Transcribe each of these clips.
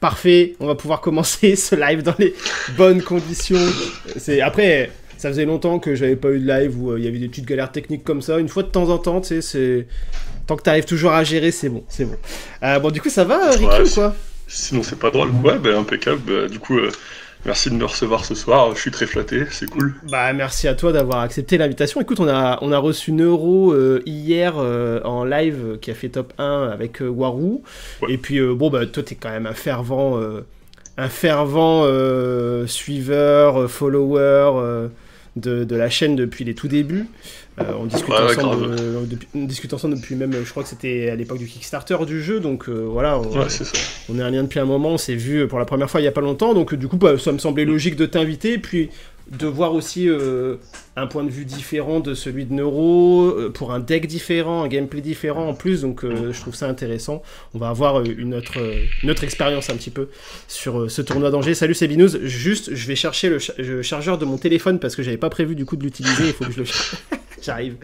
parfait, on va pouvoir commencer ce live dans les bonnes conditions. Après, ça faisait longtemps que j'avais pas eu de live où il y avait des petites galères techniques comme ça. Une fois de temps en temps, tu sais, tant que t'arrives toujours à gérer, c'est bon. Bon, du coup, ça va, Ricky, ou quoi? Sinon, c'est pas drôle. Ouais, impeccable. Du coup, merci de me recevoir ce soir. Je suis très flatté, c'est cool. Bah, merci à toi d'avoir accepté l'invitation. Écoute, on a reçu Neuro hier en live qui a fait top 1 avec Warou. Ouais. Et puis, toi, t'es quand même un fervent suiveur, follower de la chaîne depuis les tout débuts. On discute ensemble depuis même, je crois que c'était à l'époque du Kickstarter du jeu, donc voilà, on est un lien depuis un moment, on s'est vu pour la première fois il y a pas longtemps, donc du coup ça me semblait logique de t'inviter, puis de voir aussi un point de vue différent de celui de Neuro, pour un deck différent, un gameplay différent en plus, donc je trouve ça intéressant. On va avoir une autre expérience un petit peu sur ce tournoi d'Angers. Salut, c'est Binous. Juste, je vais chercher le chargeur de mon téléphone parce que j'avais pas prévu du coup de l'utiliser, il faut que je le cherche. J'arrive.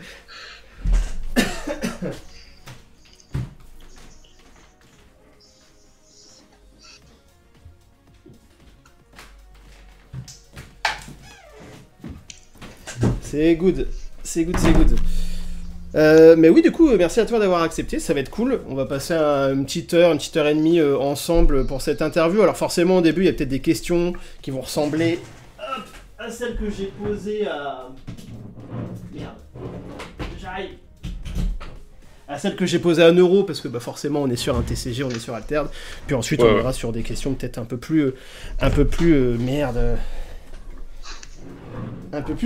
C'est good. Mais oui, du coup, merci à toi d'avoir accepté, ça va être cool. On va passer une petite heure et demie ensemble pour cette interview. Alors forcément, au début, il y a peut-être des questions qui vont ressembler à celles que j'ai posées à... Merde. J'arrive. À celle que j'ai posée à Neuro, parce que forcément, on est sur un TCG, on est sur Alterne. Puis ensuite, on ira sur des questions peut-être un peu plus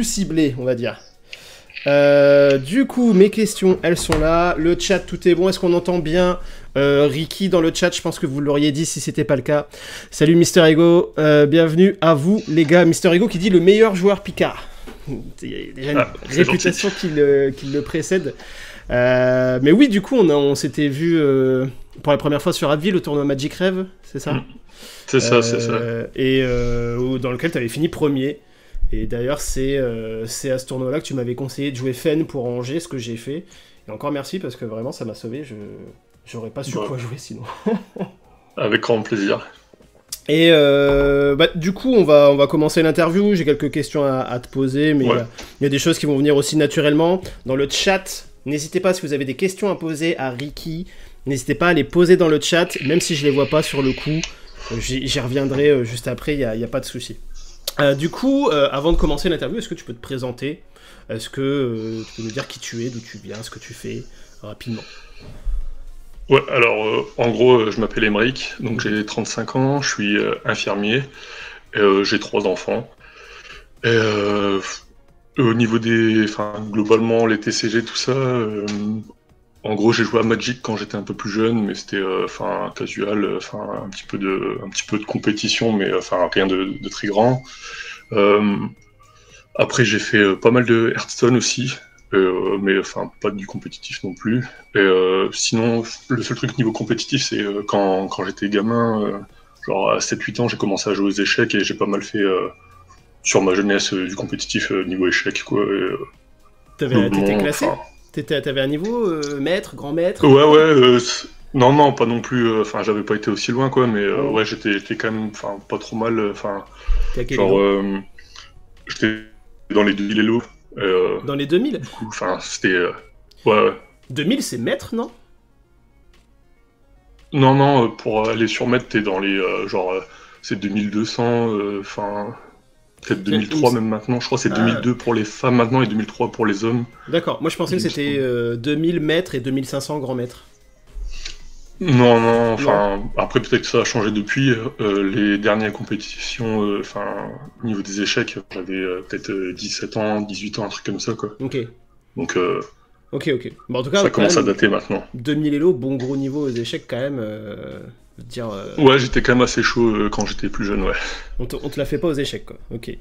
ciblées, on va dire. Du coup, mes questions, elles sont là. Le chat, tout est bon. Est-ce qu'on entend bien Ricky dans le chat? Je pense que vous l'auriez dit si c'était pas le cas. Salut Mister Ego, bienvenue à vous les gars. Mister Ego qui dit le meilleur joueur Picard. Il y a déjà une réputation qui le précède. Mais oui, du coup, on s'était vu pour la première fois sur Abbeville au tournoi Magic Rev, c'est ça? C'est ça. Et dans lequel tu avais fini premier. Et d'ailleurs, c'est à ce tournoi-là que tu m'avais conseillé de jouer Fen pour Angers, ce que j'ai fait. Et encore merci, parce que vraiment, ça m'a sauvé. J'aurais pas su quoi jouer sinon. Avec grand plaisir. Et du coup, on va commencer l'interview. J'ai quelques questions à te poser, mais il y a des choses qui vont venir aussi naturellement. Dans le chat, n'hésitez pas, si vous avez des questions à poser à Ricky, n'hésitez pas à les poser dans le chat, même si je les vois pas sur le coup. J'y reviendrai juste après, il y a pas de souci. Du coup, avant de commencer l'interview, est-ce que tu peux te présenter? Est-ce que tu peux nous dire qui tu es, d'où tu viens, ce que tu fais, rapidement? Ouais, alors, en gros, je m'appelle Emeric, donc j'ai 35 ans, je suis infirmier, j'ai 3 enfants. Et au niveau globalement, les TCG, tout ça, en gros, j'ai joué à Magic quand j'étais un peu plus jeune, mais c'était casual, un petit peu de compétition, mais rien de très grand. Après, j'ai fait pas mal de Hearthstone aussi, mais pas du compétitif non plus. Et sinon, le seul truc niveau compétitif, c'est quand j'étais gamin, genre à 7-8 ans, j'ai commencé à jouer aux échecs et j'ai pas mal fait sur ma jeunesse du compétitif niveau échecs, quoi. T'étais classé? T'avais un niveau maître, grand maître? Ouais, non, pas non plus. J'avais pas été aussi loin, quoi, mais ouais, j'étais quand même, pas trop mal. J'étais dans les 2000 Elo. Dans les 2000? Du coup, c'était. Ouais. 2000, c'est maître, non? Non, pour aller sur maître, t'es dans les. C'est 2200, peut-être 2003 même maintenant. Je crois que c'est 2002 pour les femmes maintenant et 2003 pour les hommes. D'accord, moi je pensais que c'était 2000 mètres et 2500 grands mètres. Non, après peut-être que ça a changé depuis. Les dernières compétitions, au niveau des échecs, j'avais peut-être 17 ans, 18 ans, un truc comme ça, quoi. Ok. Donc, ok. Bon, en tout cas, ça commence à dater maintenant. 2000 Elo, bon gros niveau aux échecs quand même. Ouais, j'étais quand même assez chaud quand j'étais plus jeune, ouais. On te la fait pas aux échecs, quoi. Ok.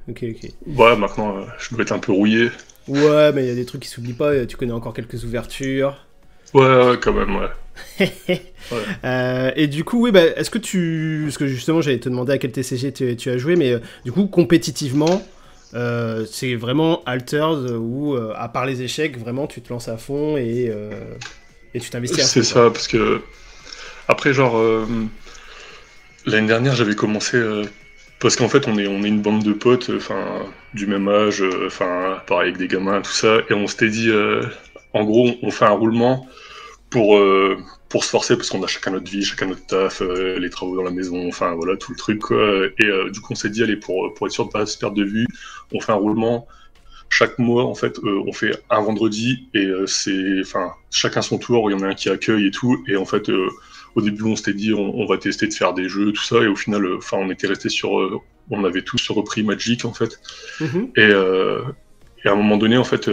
Ouais, maintenant, je dois être un peu rouillé. Ouais, mais il y a des trucs qui s'oublient pas. Tu connais encore quelques ouvertures. Ouais, quand même, ouais. Ouais. Et du coup, oui, est-ce que parce que justement, j'allais te demander à quel TCG tu as joué, mais du coup, compétitivement, c'est vraiment Altered où, à part les échecs, vraiment, tu te lances à fond et tu t'investis à fond. C'est ça, parce que après, L'année dernière, j'avais commencé parce qu'en fait, on est une bande de potes, du même âge, pareil avec des gamins, tout ça, et on s'était dit, en gros, on fait un roulement pour euh, pour se forcer parce qu'on a chacun notre vie, chacun notre taf, les travaux dans la maison, enfin voilà tout le truc quoi. Et du coup, on s'est dit, allez, pour être sûr de pas se perdre de vue, on fait un roulement. Chaque mois, en fait, on fait un vendredi et chacun son tour. Il y en a un qui accueille et tout. Et en fait, au début, on s'était dit, on va tester de faire des jeux, tout ça. Et au final, on était resté sur, on avait tous repris Magic en fait. Mhm. Et, euh, et à un moment donné, en fait,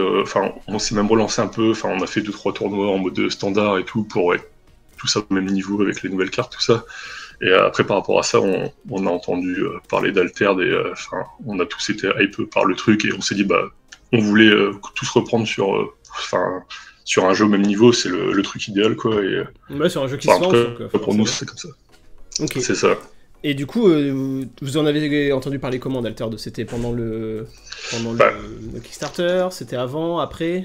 on s'est même relancé un peu. Enfin, on a fait 2-3 tournois en mode standard et tout pour être tout ça au même niveau avec les nouvelles cartes, tout ça. Et après, par rapport à ça, on a entendu parler d'Alterd et on a tous été hype par le truc et on s'est dit, bah, on voulait tous reprendre sur un jeu au même niveau, c'est le truc idéal, quoi. Et, Ouais, sur un jeu qui se lance, donc, pour nous, c'est comme ça. Ok. C'est ça. Et du coup, vous en avez entendu parler comment d'Alterd? C'était pendant le Kickstarter? C'était avant, après?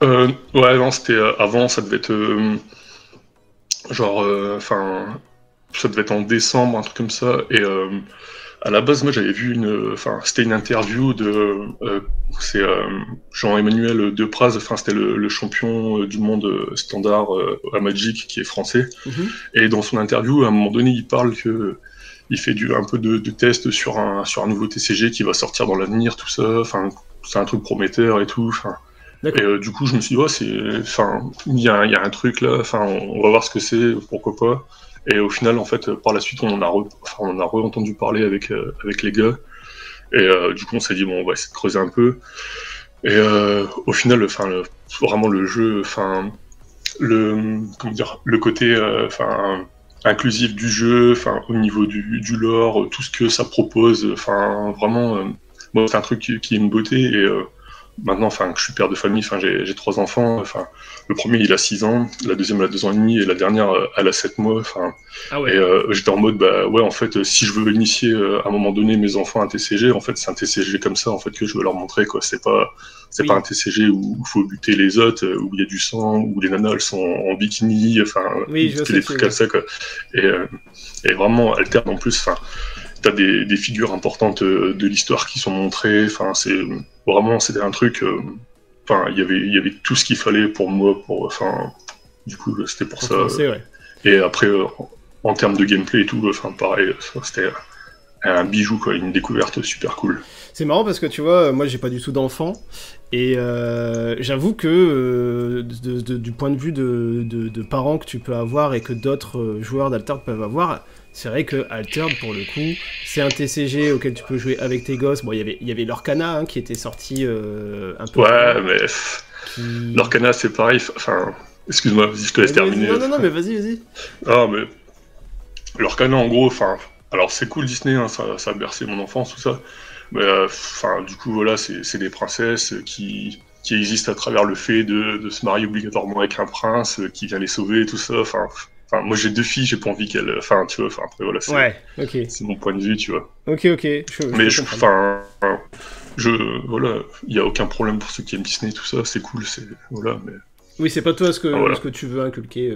Ouais, non, c'était avant, ça devait être ça devait être en décembre, un truc comme ça. Et à la base, moi, j'avais vu c'était une interview de, c'est Jean-Emmanuel Depraz, c'était le champion du monde standard à Magic, qui est français. Mhm. Et dans son interview, à un moment donné, il parle que il fait un peu de tests sur un nouveau TCG qui va sortir dans l'avenir, tout ça. Enfin, c'est un truc prometteur et tout. Et du coup, je me suis dit, il y a un truc là. On va voir ce que c'est, pourquoi pas. Et au final, en fait, par la suite, on en a re-entendu parler avec les gars. Et du coup, on s'est dit, bon, on va essayer de creuser un peu. Et au final, vraiment le jeu, le côté, inclusif du jeu, au niveau du lore, tout ce que ça propose, vraiment, moi, c'est un truc qui est une beauté. Et maintenant, que je suis père de famille, j'ai 3 enfants. Le premier, il a 6 ans, la deuxième, elle a 2 ans et demi, et la dernière, elle a 7 mois. Ah ouais. Et j'étais en mode, bah ouais, en fait, si je veux initier à un moment donné mes enfants à un TCG, en fait, c'est un TCG comme ça, en fait, que je veux leur montrer, quoi. C'est pas un TCG où il faut buter les autres, où il y a du sang, où les nanas, elles sont en bikini, Oui, je des trucs comme ça, quoi. Et vraiment, Alterne, en plus, t'as des figures importantes de l'histoire qui sont montrées. C'était un truc. Il y avait tout ce qu'il fallait pour moi. Du coup, c'était pour ça. Ouais. Et après, en termes de gameplay et tout, pareil, c'était un bijou, quoi, une découverte super cool. C'est marrant parce que tu vois, moi j'ai pas du tout d'enfant et j'avoue que du point de vue de parents que tu peux avoir et que d'autres joueurs d'Alterd peuvent avoir, c'est vrai que Alterd, pour le coup, c'est un TCG auquel tu peux jouer avec tes gosses. Bon, il y avait l'Orcana qui était sorti un peu. Ouais, mais l'Orcana, c'est pareil. Excuse-moi, je te laisse terminer. Non, mais vas-y. Ah, mais l'Orcana, en gros, alors c'est cool Disney, hein, ça a bercé mon enfance, tout ça. Mais du coup, voilà, c'est des princesses qui existent à travers le fait de se marier obligatoirement avec un prince qui vient les sauver, tout ça. Moi j'ai 2 filles, j'ai pas envie qu'elles. Tu vois, après voilà, c'est mon point de vue, tu vois. Ok. Voilà, il y a aucun problème pour ceux qui aiment Disney, tout ça, c'est cool, voilà, mais. Oui, c'est pas toi ce voilà. que tu veux inculquer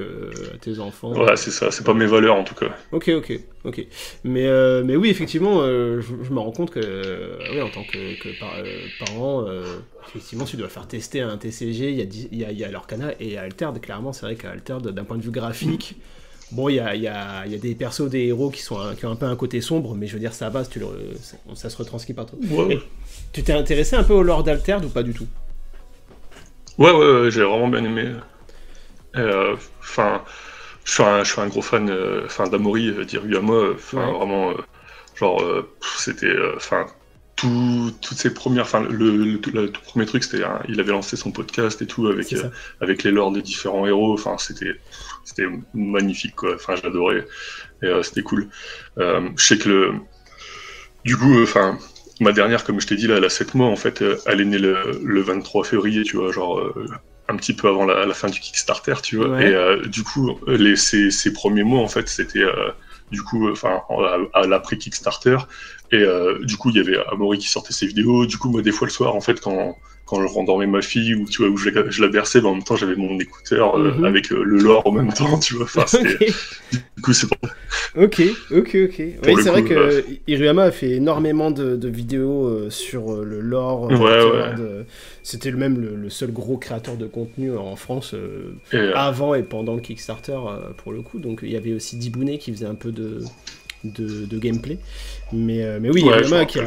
à tes enfants. Ouais, c'est ça, c'est pas mes valeurs en tout cas. Ok. Mais oui, effectivement, je me rends compte que, oui, en tant que parent, effectivement, tu dois faire tester un TCG. Il y a l'Orcana et Alterd. Clairement, c'est vrai qu'Alterd, d'un point de vue graphique, bon, il y a des persos, des héros qui ont un peu un côté sombre, mais je veux dire, ça va, ça se retranscrit partout. Ouais. Et tu t'es intéressé un peu au lore d'Alterd ou pas du tout? Ouais, j'ai vraiment bien aimé. Je suis un gros fan d'Amaury d'Iruyama. Vraiment, c'était. Toutes ces premières. Le tout premier truc, c'était. Il avait lancé son podcast et tout avec les lores des différents héros. C'était magnifique, quoi. J'adorais. Et c'était cool. Je sais que du coup, ma dernière, comme je t'ai dit, là, elle a 7 mois, en fait, elle est née le 23 février, tu vois, un petit peu avant la fin du Kickstarter, tu vois. Ouais. Et du coup, ces premiers mois, en fait, c'était, à l'après-Kickstarter. Et du coup, il y avait Amaury qui sortait ses vidéos. Du coup, moi, des fois, le soir, en fait, quand quand je rendormais ma fille, ou tu vois, où je la berçais, mais en même temps j'avais mon écouteur avec le lore en même temps, tu vois. Enfin, du coup, c'est pas... Ok. Oui, c'est vrai que Iruyama a fait énormément de vidéos sur le lore. C'était le seul gros créateur de contenu en France avant et pendant le Kickstarter pour le coup. Donc il y avait aussi Dibune qui faisait un peu de gameplay. Mais oui, Iruyama qui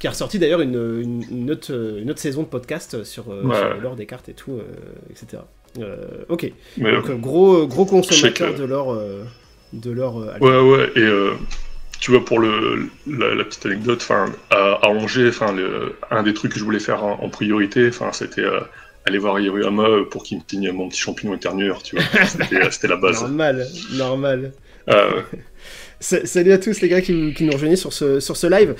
a ressorti d'ailleurs une autre saison de podcast sur le lore des cartes et tout, etc. Ok. Donc gros consommateur de lore. Et tu vois, pour la petite anecdote, à Angers, un des trucs que je voulais faire en priorité, c'était aller voir Iruyama pour qu'il me signe mon petit champignon éternueur, tu vois. C'était la base. Normal. Salut à tous les gars qui nous rejoignent sur ce live.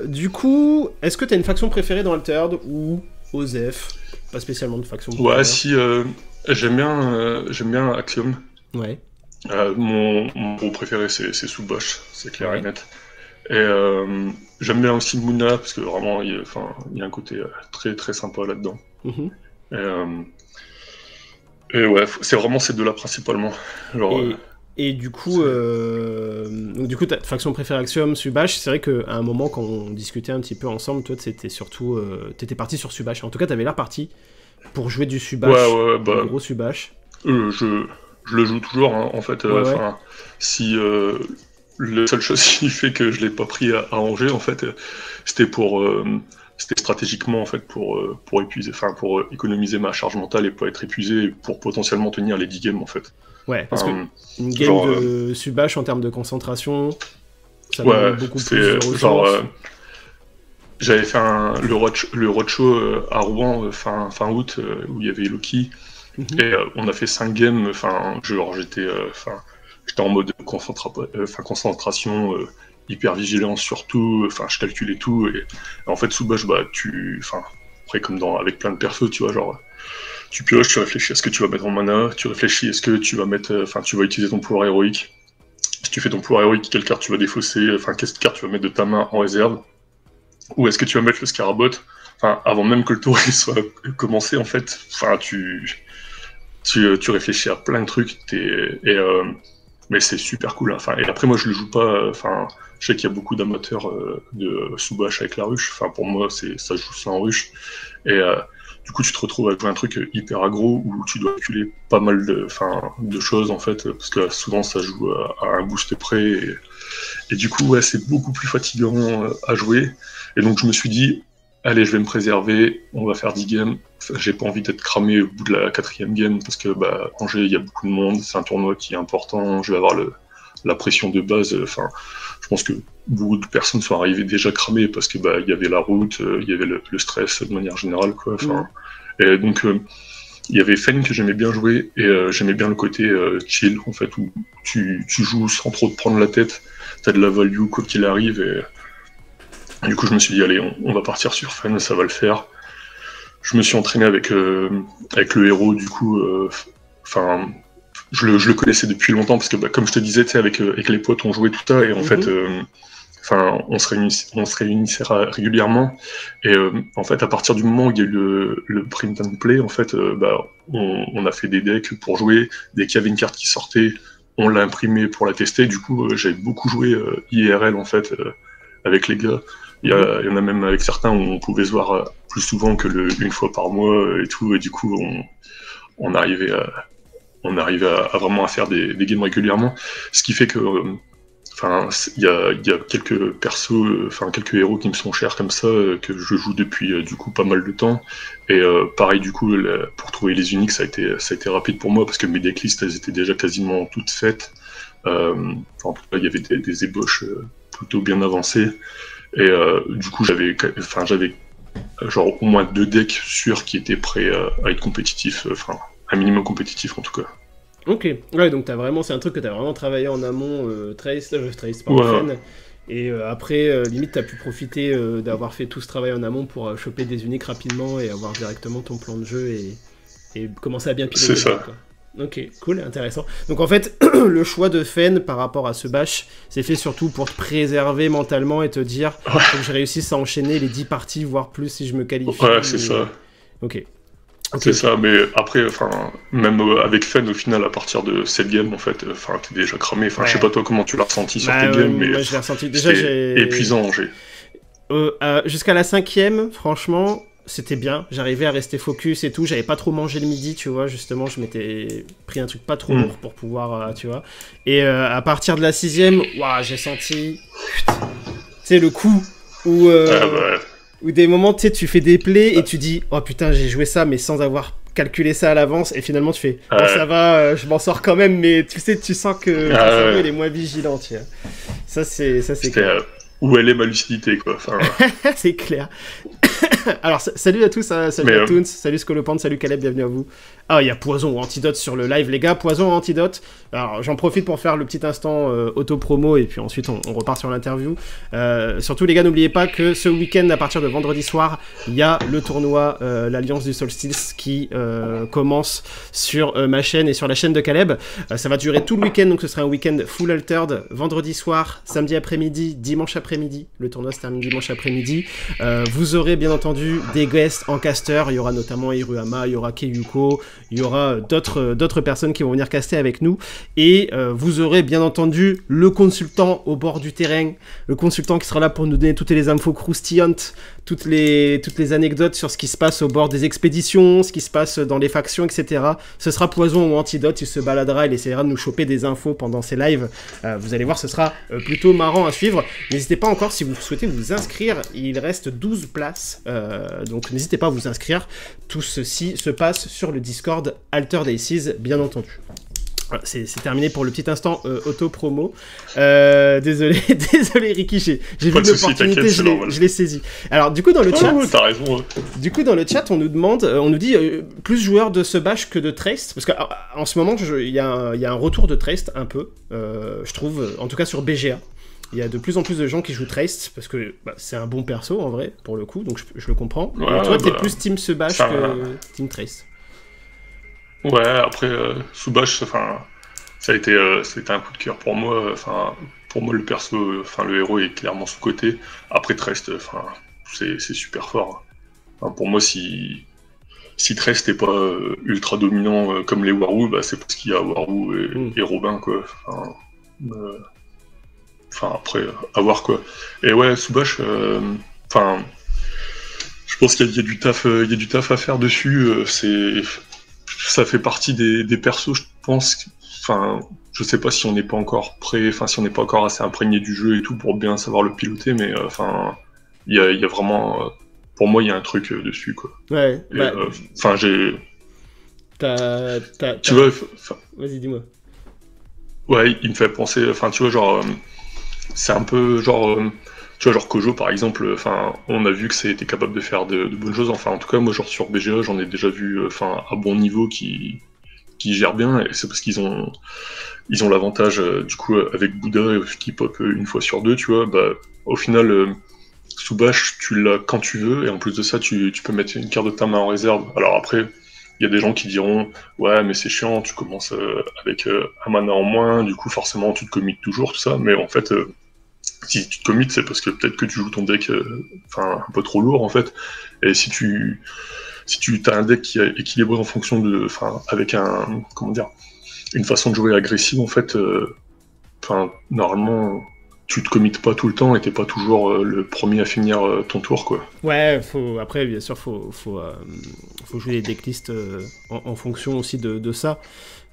Du coup, est-ce que t'as une faction préférée dans Altered ou Osef? Pas spécialement de faction préférée. Ouais, si, j'aime bien Axiom. Ouais. Mon gros préféré c'est Subosh, c'est clair et net. Et j'aime bien aussi Muna parce que vraiment il y a un côté très très sympa là-dedans. Et ouais, c'est vraiment ces deux-là principalement. Genre, et du coup, ta faction préférée Axiom, Subash, c'est vrai qu'à un moment quand on discutait un petit peu ensemble, toi c'était surtout, t'étais parti sur Subash. En tout cas, t'avais l'air parti pour jouer du Subash, du gros Subash. Je le joue toujours, hein, en fait. Si la seule chose qui fait que je l'ai pas pris à Angers, en fait, c'était stratégiquement, en fait, pour économiser ma charge mentale et pas être épuisé, et pour potentiellement tenir les 10 games, en fait. Ouais, parce que une game de Subash en termes de concentration, ça demande beaucoup plus de ressources. J'avais fait le roadshow à Rouen fin août, où il y avait Loki. Et on a fait 5 games, j'étais en mode concentration, hyper vigilance sur tout, je calculais tout, et en fait Subash, après comme avec plein de persos, tu vois, genre, tu pioches, tu réfléchis à ce que tu vas mettre en mana, tu réfléchis à ce que tu vas mettre, tu vas utiliser ton pouvoir héroïque, si tu fais ton pouvoir héroïque, quelle carte tu vas défausser, quelle carte tu vas mettre de ta main en réserve, ou est-ce que tu vas mettre le Scarabot, avant même que le tour soit commencé, en fait, tu réfléchis à plein de trucs, mais c'est super cool. Et après, moi, je le joue pas. Je sais qu'il y a beaucoup d'amateurs de Subash avec la ruche. Pour moi, ça joue sans ruche. Et du coup, tu te retrouves à jouer un truc hyper aggro où tu dois calculer pas mal de choses, en fait, parce que souvent, ça joue à un boost près. Et du coup, ouais, c'est beaucoup plus fatigant à jouer. Et donc, je me suis dit, allez, je vais me préserver, on va faire 10 games. J'ai pas envie d'être cramé au bout de la 4e game parce que Angers, il y a beaucoup de monde, c'est un tournoi qui est important, je vais avoir la pression de base. Je pense que beaucoup de personnes sont arrivées déjà cramées parce que il y avait la route, il y avait le stress de manière générale, quoi. Et donc il y avait Fen que j'aimais bien jouer et j'aimais bien le côté chill, en fait, où tu joues sans trop te prendre la tête, t'as de la value quoi qu'il arrive. Et du coup, je me suis dit, allez, on va partir sur Fen, ça va le faire. Je me suis entraîné avec le héros, du coup, je le connaissais depuis longtemps, parce que, comme je te disais, avec les potes, on jouait tout ça, et en fait, on se réunissait régulièrement, et en fait, à partir du moment où il y a eu le print and play, en fait, on a fait des decks pour jouer. Dès qu'il y avait une carte qui sortait, on l'a imprimée pour la tester. Du coup, j'avais beaucoup joué IRL, en fait, avec les gars. Il y en a même avec certains où on pouvait se voir plus souvent que une fois par mois et tout, et du coup on arrivait à vraiment à faire des games régulièrement, ce qui fait que il y a quelques persos, quelques héros qui me sont chers comme ça, que je joue depuis du coup pas mal de temps, et pareil, du coup, pour trouver les uniques, ça a été rapide pour moi parce que mes decklists, elles étaient déjà quasiment toutes faites. En tout cas, il y avait des ébauches plutôt bien avancées. Et du coup, j'avais genre au moins 2 decks sûrs qui étaient prêts à être compétitifs, un minimum compétitif en tout cas. Ok, ouais, donc c'est un truc que t'as vraiment travaillé en amont, Trace par Fen, et après, limite, t'as pu profiter d'avoir fait tout ce travail en amont pour choper des uniques rapidement et avoir directement ton plan de jeu et commencer à bien piloter. C'est ça. Quoi. Ok, cool, intéressant. Donc en fait, le choix de Fen par rapport à ce bash, c'est fait surtout pour te préserver mentalement et te dire faut que je réussisse à enchaîner les 10 parties, voire plus si je me qualifie. Ouais, c'est ça. Ok. C'est ça, mais après, même avec Fen, au final, à partir de cette game, en fait, t'es déjà cramé. Je sais pas toi comment tu l'as ressenti sur tes games, mais moi, je l'ai ressenti. Déjà, épuisant. Jusqu'à la 5e, franchement, c'était bien. J'arrivais à rester focus et tout. J'avais pas trop mangé le midi, tu vois. Justement, je m'étais pris un truc pas trop lourd pour pouvoir, tu vois. Et à partir de la 6e, j'ai senti, tu sais, le coup où... Ou des moments, tu sais, tu fais des plays et tu dis « Oh putain, j'ai joué ça, mais sans avoir calculé ça à l'avance. » Et finalement, tu fais « Bon, ça va, je m'en sors quand même. » Mais tu sais, tu sens que ton cerveau, il est moins vigilant, tu vois. Ça, c'est clair. Où elle est ma lucidité, quoi. C'est clair. Alors, salut à tous, salut à Toons, salut Scolopante, salut Caleb, bienvenue à vous. Ah, il y a Poison ou Antidote sur le live, les gars. Poison ou Antidote. Alors, j'en profite pour faire le petit instant auto-promo et puis ensuite on repart sur l'interview. Surtout, les gars, n'oubliez pas que ce week-end, à partir de vendredi soir, il y a le tournoi l'Alliance du Solstice qui commence sur ma chaîne et sur la chaîne de Caleb. Ça va durer tout le week-end, donc ce sera un week-end full altered. Vendredi soir, samedi après-midi, dimanche après-midi. Le tournoi se termine dimanche après-midi. Vous aurez bien entendu des guests en caster. Il y aura notamment Hiruama, il y aura Keyuko, il y aura d'autres personnes qui vont venir caster avec nous. Et vous aurez bien entendu le consultant au bord du terrain, le consultant qui sera là pour nous donner toutes les infos croustillantes, toutes les anecdotes sur ce qui se passe au bord des expéditions, ce qui se passe dans les factions, etc. Ce sera Poison ou Antidote, il se baladera, il essaiera de nous choper des infos pendant ses lives. Vous allez voir, ce sera plutôt marrant à suivre. N'hésitez pas encore, si vous souhaitez vous inscrire, il reste 12 places, donc n'hésitez pas à vous inscrire. Tout ceci se passe sur le Discord Altered Aces, bien entendu. Voilà, c'est terminé pour le petit instant auto-promo. Désolé Ricky, j'ai vu une opportunité, je l'ai saisi. Alors du coup dans le chat, t'as raison. Du coup dans le chat on nous demande, on nous dit plus joueur de ce bash que de Traced, parce qu'en ce moment il y a un retour de Traced un peu, je trouve, en tout cas sur BGA. Il y a de plus en plus de gens qui jouent Traced, parce que c'est un bon perso en vrai, pour le coup, donc je le comprends. Ouais, toi t'es plus team ce bash que team Traced. Ouais, après, Subash, ça a été un coup de cœur pour moi. Pour moi, le perso, le héros est clairement sous-coté. Après, Trest, c'est super fort. Pour moi, si Trest n'est pas ultra dominant comme les Warwu, c'est parce qu'il y a Warwu et Robin, quoi. Après, à voir, quoi. Et ouais, Subash, je pense qu'il y a du taf à faire dessus. Ça fait partie des persos, je pense. Je sais pas si on n'est pas encore prêt, si on n'est pas encore assez imprégné du jeu et tout pour bien savoir le piloter, mais il y a vraiment, pour moi, il y a un truc dessus, quoi. Ouais. J'ai. Tu vois. Vas-y, dis-moi. Ouais, il me fait penser, tu vois, genre, c'est un peu genre. Tu vois, genre Kojo par exemple, on a vu que ça a été capable de faire de bonnes choses. En tout cas, moi, genre sur BGA, j'en ai déjà vu, à bon niveau qui gèrent bien. Et c'est parce qu'ils ont l'avantage, du coup, avec Bouddha qui pop une fois sur deux, tu vois. Au final, Subash, tu l'as quand tu veux, et en plus de ça, tu peux mettre une carte de ta main en réserve. Alors après, il y a des gens qui diront, ouais, mais c'est chiant, tu commences avec un mana en moins, du coup, forcément, tu te commites toujours, tout ça. Mais en fait. Si tu te commites, c'est parce que peut-être que tu joues ton deck un peu trop lourd en fait. Et si tu as un deck qui est équilibré en fonction de, avec une façon de jouer agressive en fait, normalement tu te commites pas tout le temps et t'es pas toujours le premier à finir ton tour, quoi. Ouais, après bien sûr faut jouer les decklists en fonction aussi de ça.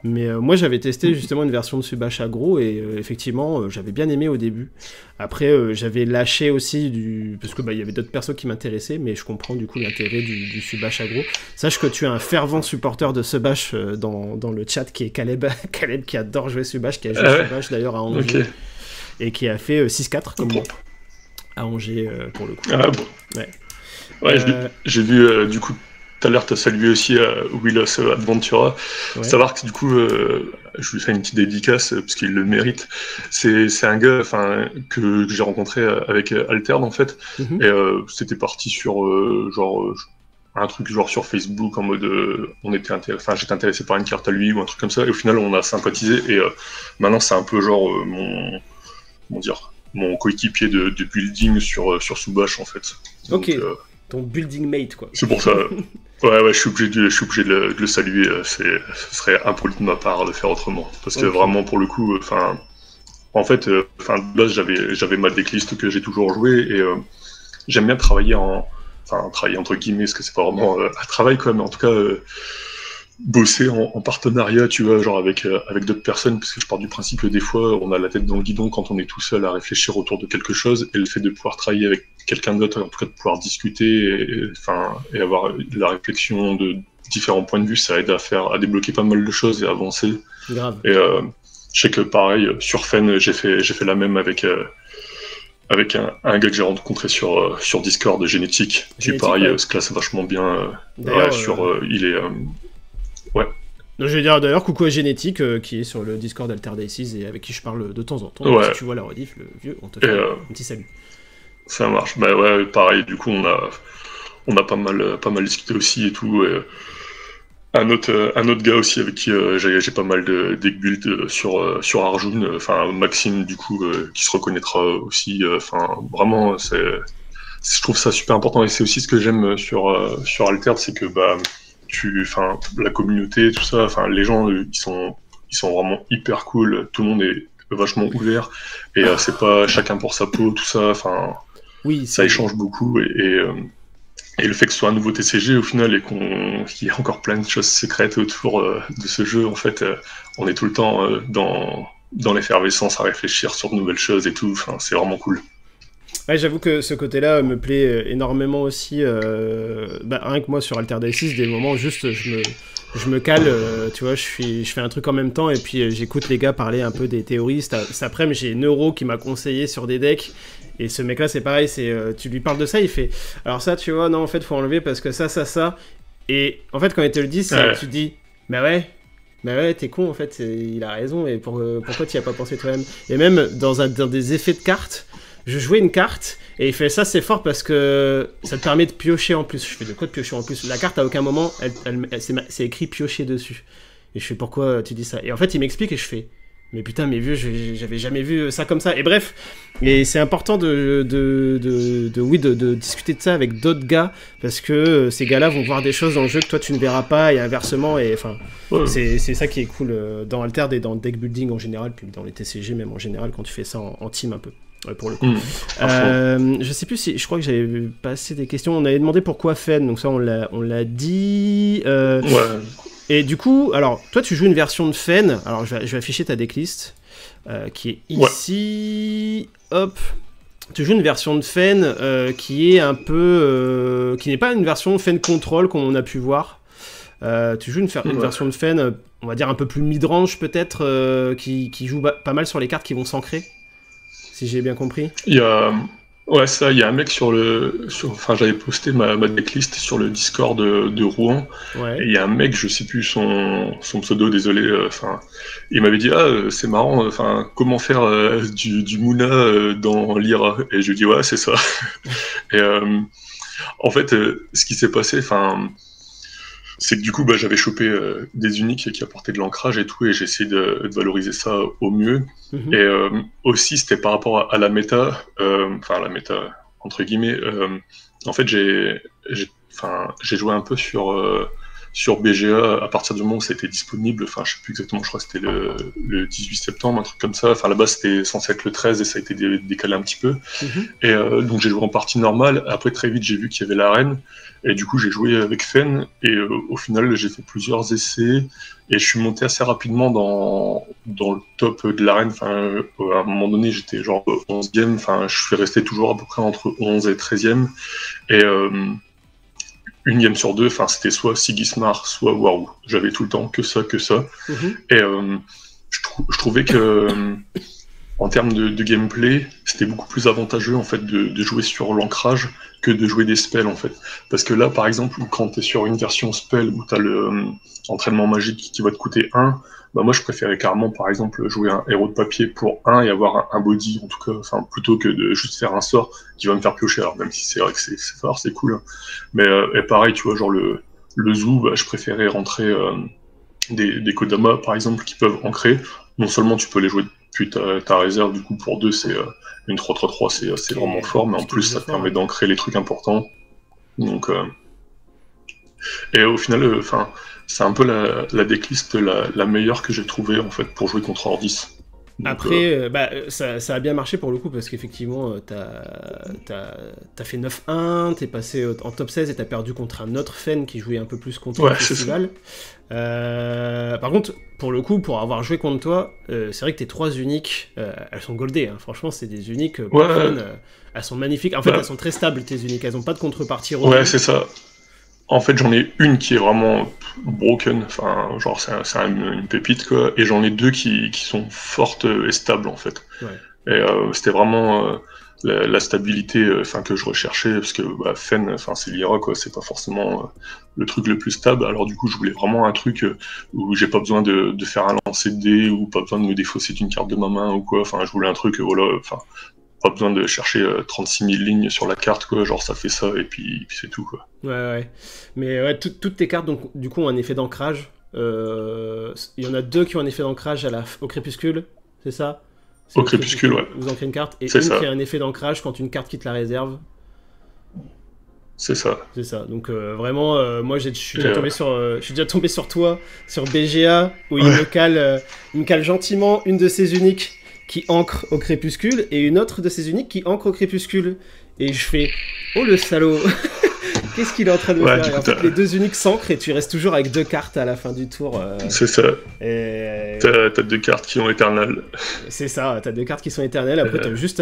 Mais moi j'avais testé justement une version de Subash aggro et effectivement j'avais bien aimé au début. Après j'avais lâché aussi parce que il y avait d'autres persos qui m'intéressaient, mais je comprends du coup l'intérêt du Subash aggro. Sache que tu es un fervent supporter de Subash dans le chat qui est Caleb qui adore jouer Subash, qui a joué Subash d'ailleurs à Angers, et qui a fait 6-4 comme moi à Angers pour le coup. Ah bon. Ouais, j'ai vu du coup. Tout à l'heure, tu as salué aussi Willos Adventura. Ouais. Savoir que du coup, je lui fais une petite dédicace parce qu'il le mérite. C'est un gars que j'ai rencontré avec Altered en fait. Et c'était parti sur un truc genre sur Facebook en mode j'étais intéressé par une carte à lui ou un truc comme ça, et au final on a sympathisé, et maintenant c'est un peu genre mon coéquipier de building sur Soubache en fait. Donc, ok, ton building mate quoi. C'est pour ça. Ouais, je suis obligé de le saluer. Ce serait impoli de ma part de faire autrement, parce que vraiment pour le coup, en fait, de base j'avais ma decklist que j'ai toujours joué, et j'aime bien travailler travailler entre guillemets, parce que c'est pas vraiment un travail quoi, mais en tout cas bosser en partenariat, tu vois, genre avec d'autres personnes, parce que je pars du principe que des fois on a la tête dans le guidon quand on est tout seul à réfléchir autour de quelque chose, et le fait de pouvoir travailler avec quelqu'un d'autre, en tout cas de pouvoir discuter et avoir la réflexion de différents points de vue, ça aide à débloquer pas mal de choses et à avancer. Grave. Et je sais que pareil sur Fen, j'ai fait la même avec un gars que j'ai rencontré sur Discord, Génétique, qui pareil se classe vachement bien. Il est ouais. Non, je vais dire d'ailleurs coucou à Génétique qui est sur le Discord Alter Daces et avec qui je parle de temps en temps. Ouais. Si tu vois la rediff, le vieux, on te fait un petit salut. Ça marche. Bah ouais, pareil. Du coup, on a pas mal discuté aussi et tout. Et un autre gars aussi avec qui j'ai pas mal de deck build sur Arjun. Maxime du coup qui se reconnaîtra aussi. Vraiment, je trouve ça super important, et c'est aussi ce que j'aime sur Alter, c'est que la communauté, tout ça, les gens, ils sont vraiment hyper cool, tout le monde est vachement ouvert, et c'est pas chacun pour sa peau, tout ça, oui, ça échange beaucoup, et le fait que ce soit un nouveau TCG au final, et qu'il y ait encore plein de choses secrètes autour de ce jeu, en fait, on est tout le temps dans l'effervescence à réfléchir sur de nouvelles choses et tout, c'est vraiment cool. Ouais, j'avoue que ce côté-là me plaît énormément aussi. Rien que moi sur Alter Daces, des moments juste je me cale, tu vois, je fais un truc en même temps et puis j'écoute les gars parler un peu des théories. Cet après-midi, j'ai Neuro qui m'a conseillé sur des decks. Et ce mec-là, c'est pareil, tu lui parles de ça, il fait alors ça, tu vois, non, en fait, faut enlever parce que ça. Et en fait, quand il te le dit, tu te dis bah ouais, t'es con, en fait, il a raison, et pourquoi t'y as pas pensé toi-même? Et même dans des effets de cartes, je jouais une carte, et il fait ça, c'est fort parce que ça te permet de piocher en plus. Je fais de quoi de piocher en plus? La carte, à aucun moment, c'est écrit piocher dessus. Et je fais pourquoi tu dis ça? Et en fait, il m'explique, et je fais mais putain, mes vieux, j'avais jamais vu ça comme ça. Et bref, et c'est important de discuter de ça avec d'autres gars, parce que ces gars-là vont voir des choses dans le jeu que toi tu ne verras pas, et inversement. Et enfin, c'est ça qui est cool dans Alter et dans le deck building en général, puis dans les TCG même en général, quand tu fais ça en team un peu. Pour le coup. Je sais plus si je crois que j'avais passé des questions. On avait demandé pourquoi Fen, donc ça on l'a dit. Et du coup, alors toi tu joues une version de Fen. Alors je vais afficher ta decklist qui est ici. Hop. Tu joues une version de Fen qui est un peu qui n'est pas une version Fen Control comme on a pu voir. Tu joues une version de Fen, on va dire un peu plus mid-range peut-être, qui joue pas mal sur les cartes qui vont s'ancrer. Si j'ai bien compris. Il y a un mec j'avais posté ma decklist sur le Discord de Rouen. Ouais. Et il y a un mec, je sais plus son pseudo, désolé. Il m'avait dit c'est marrant. Comment faire du Moona dans Lyra? Et je lui dis ouais, c'est ça. Et en fait, ce qui s'est passé, c'est que du coup, j'avais chopé des uniques qui apportaient de l'ancrage et tout, et j'ai essayé de valoriser ça au mieux. Et aussi, c'était par rapport à la méta, la méta, entre guillemets. En fait, j'ai joué un peu sur BGA à partir du moment où c'était disponible. Je sais plus exactement, je crois que c'était le 18 septembre, un truc comme ça. Là-bas, c'était censé être le 13 et ça a été décalé un petit peu. Et donc, j'ai joué en partie normale. Après, très vite, j'ai vu qu'il y avait l'arène. Et du coup, j'ai joué avec Fen, et au final, j'ai fait plusieurs essais, et je suis monté assez rapidement dans le top de l'arène. À un moment donné, j'étais genre 11e, je suis resté toujours à peu près entre 11 et 13e, et une game sur deux, c'était soit Sigismar, soit Warou. J'avais tout le temps que ça. Et je trouvais que en termes de gameplay, c'était beaucoup plus avantageux en fait de jouer sur l'ancrage que de jouer des spells en fait. Parce que là, par exemple, quand tu es sur une version spell où tu as le entraînement magique qui va te coûter 1, bah moi je préférais carrément par exemple jouer un héros de papier pour 1 et avoir un body en tout cas, enfin plutôt que de juste faire un sort qui va me faire piocher. Alors même si c'est vrai que c'est fort, c'est cool. Hein. Mais et pareil, tu vois, genre le zoo, bah, je préférais rentrer des Kodama par exemple qui peuvent ancrer. Non seulement tu peux les jouer depuis ta réserve, du coup pour 2 c'est une 3-3-3, c'est vraiment fort, mais en plus ça te permet d'ancrer les trucs importants. Donc et au final, enfin, c'est un peu la decklist la meilleure que j'ai trouvée en fait pour jouer contre Ordis. Donc, après, ça a bien marché pour le coup parce qu'effectivement, t'as fait 9-1, t'es passé en top 16 et t'as perdu contre un autre Fen qui jouait un peu plus contre le festival. Par contre, pour le coup, pour avoir joué contre toi, c'est vrai que tes 3 uniques, elles sont goldées. Hein. Franchement, c'est des uniques elles sont magnifiques. En fait, elles sont très stables, tes uniques. Elles n'ont pas de contrepartie. Ouais, c'est ça. En fait, j'en ai une qui est vraiment broken, enfin, genre c'est une pépite quoi, et j'en ai 2 qui sont fortes et stables en fait. Ouais. Et c'était vraiment la stabilité, enfin que je recherchais parce que Fen, enfin c'est Lyra quoi, c'est pas forcément le truc le plus stable. Alors du coup, je voulais vraiment un truc où j'ai pas besoin de faire un lancer de dés ou pas besoin de me défausser d'une carte de ma main ou quoi. Enfin, je voulais un truc voilà, enfin. Pas besoin de chercher 36 000 lignes sur la carte, quoi. Genre ça fait ça et puis c'est tout, quoi. Ouais. Mais ouais, toutes tes cartes, donc, du coup, ont un effet d'ancrage. Il y en a 2 qui ont un effet d'ancrage au crépuscule, c'est ça? Au crépuscule, ouais. Vous ancrez une carte, et une qui a un effet d'ancrage quand une carte quitte la réserve. C'est ça. C'est ça. Donc vraiment, moi je suis déjà tombé sur toi, sur BGA, où il me cale gentiment une de ses uniques qui ancre au crépuscule et une autre de ses uniques qui ancre au crépuscule. Et je fais oh le salaud. Qu'est-ce qu'il est en train de me faire? Et en fait, les 2 uniques s'ancrent et tu restes toujours avec 2 cartes à la fin du tour. C'est ça. Et... T'as 2 cartes qui sont éternelles. C'est ça, t'as 2 cartes qui sont éternelles. Après, t'as juste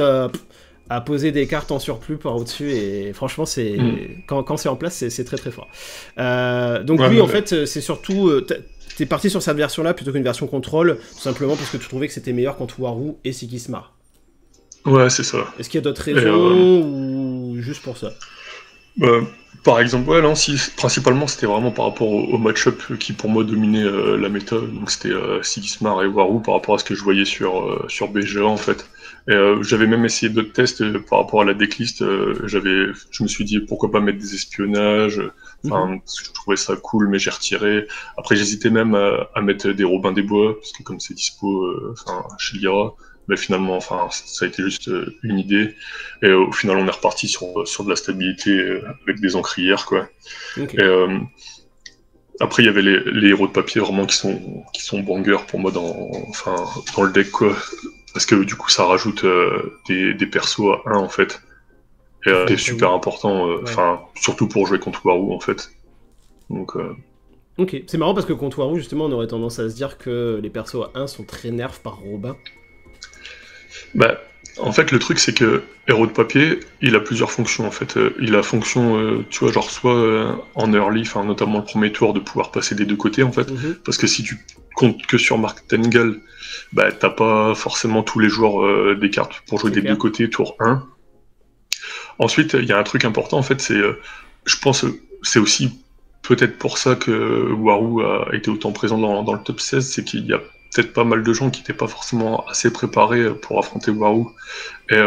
à poser des cartes en surplus par au-dessus. Et franchement, quand c'est en place, c'est très très fort. Donc oui, en fait, c'est surtout... T'es parti sur cette version-là plutôt qu'une version contrôle, tout simplement parce que tu trouvais que c'était meilleur contre Waru et Sigismar. Ouais, c'est ça. Est-ce qu'il y a d'autres raisons ou juste pour ça? Par exemple, ouais, non, si, principalement c'était vraiment par rapport au match-up qui pour moi dominait la méta, donc c'était Sigismar et Waru par rapport à ce que je voyais sur BGA en fait. Et j'avais même essayé d'autres tests par rapport à la decklist, je me suis dit pourquoi pas mettre des espionnages, je trouvais ça cool mais j'ai retiré. Après j'hésitais même à mettre des Robins des Bois, parce que comme c'est dispo chez Lyra, mais finalement, enfin, ça a été juste une idée. Et au final, on est reparti sur de la stabilité avec des encrières, quoi. Okay. Et après, il y avait les héros de papier vraiment qui sont bangers pour moi dans le deck, quoi. Parce que du coup, ça rajoute des persos à 1 en fait. Et c'est super important, surtout pour jouer contre Waru en fait. Donc. Ok, c'est marrant parce que contre Waru, justement, on aurait tendance à se dire que les persos à 1 sont très nerfs par Robin. En fait, le truc, c'est que héros de papier, il a plusieurs fonctions, en fait. Il a fonction, tu vois, genre soit en early, enfin, notamment le premier tour, de pouvoir passer des 2 côtés, en fait. Parce que si tu comptes que sur Martengale, t'as pas forcément tous les joueurs des cartes pour jouer des 2 côtés, tour 1. Ensuite, il y a un truc important, en fait, c'est, je pense, c'est aussi peut-être pour ça que Waru a été autant présent dans le top 16, c'est qu'il y a peut-être pas mal de gens qui n'étaient pas forcément assez préparés pour affronter Waru. Et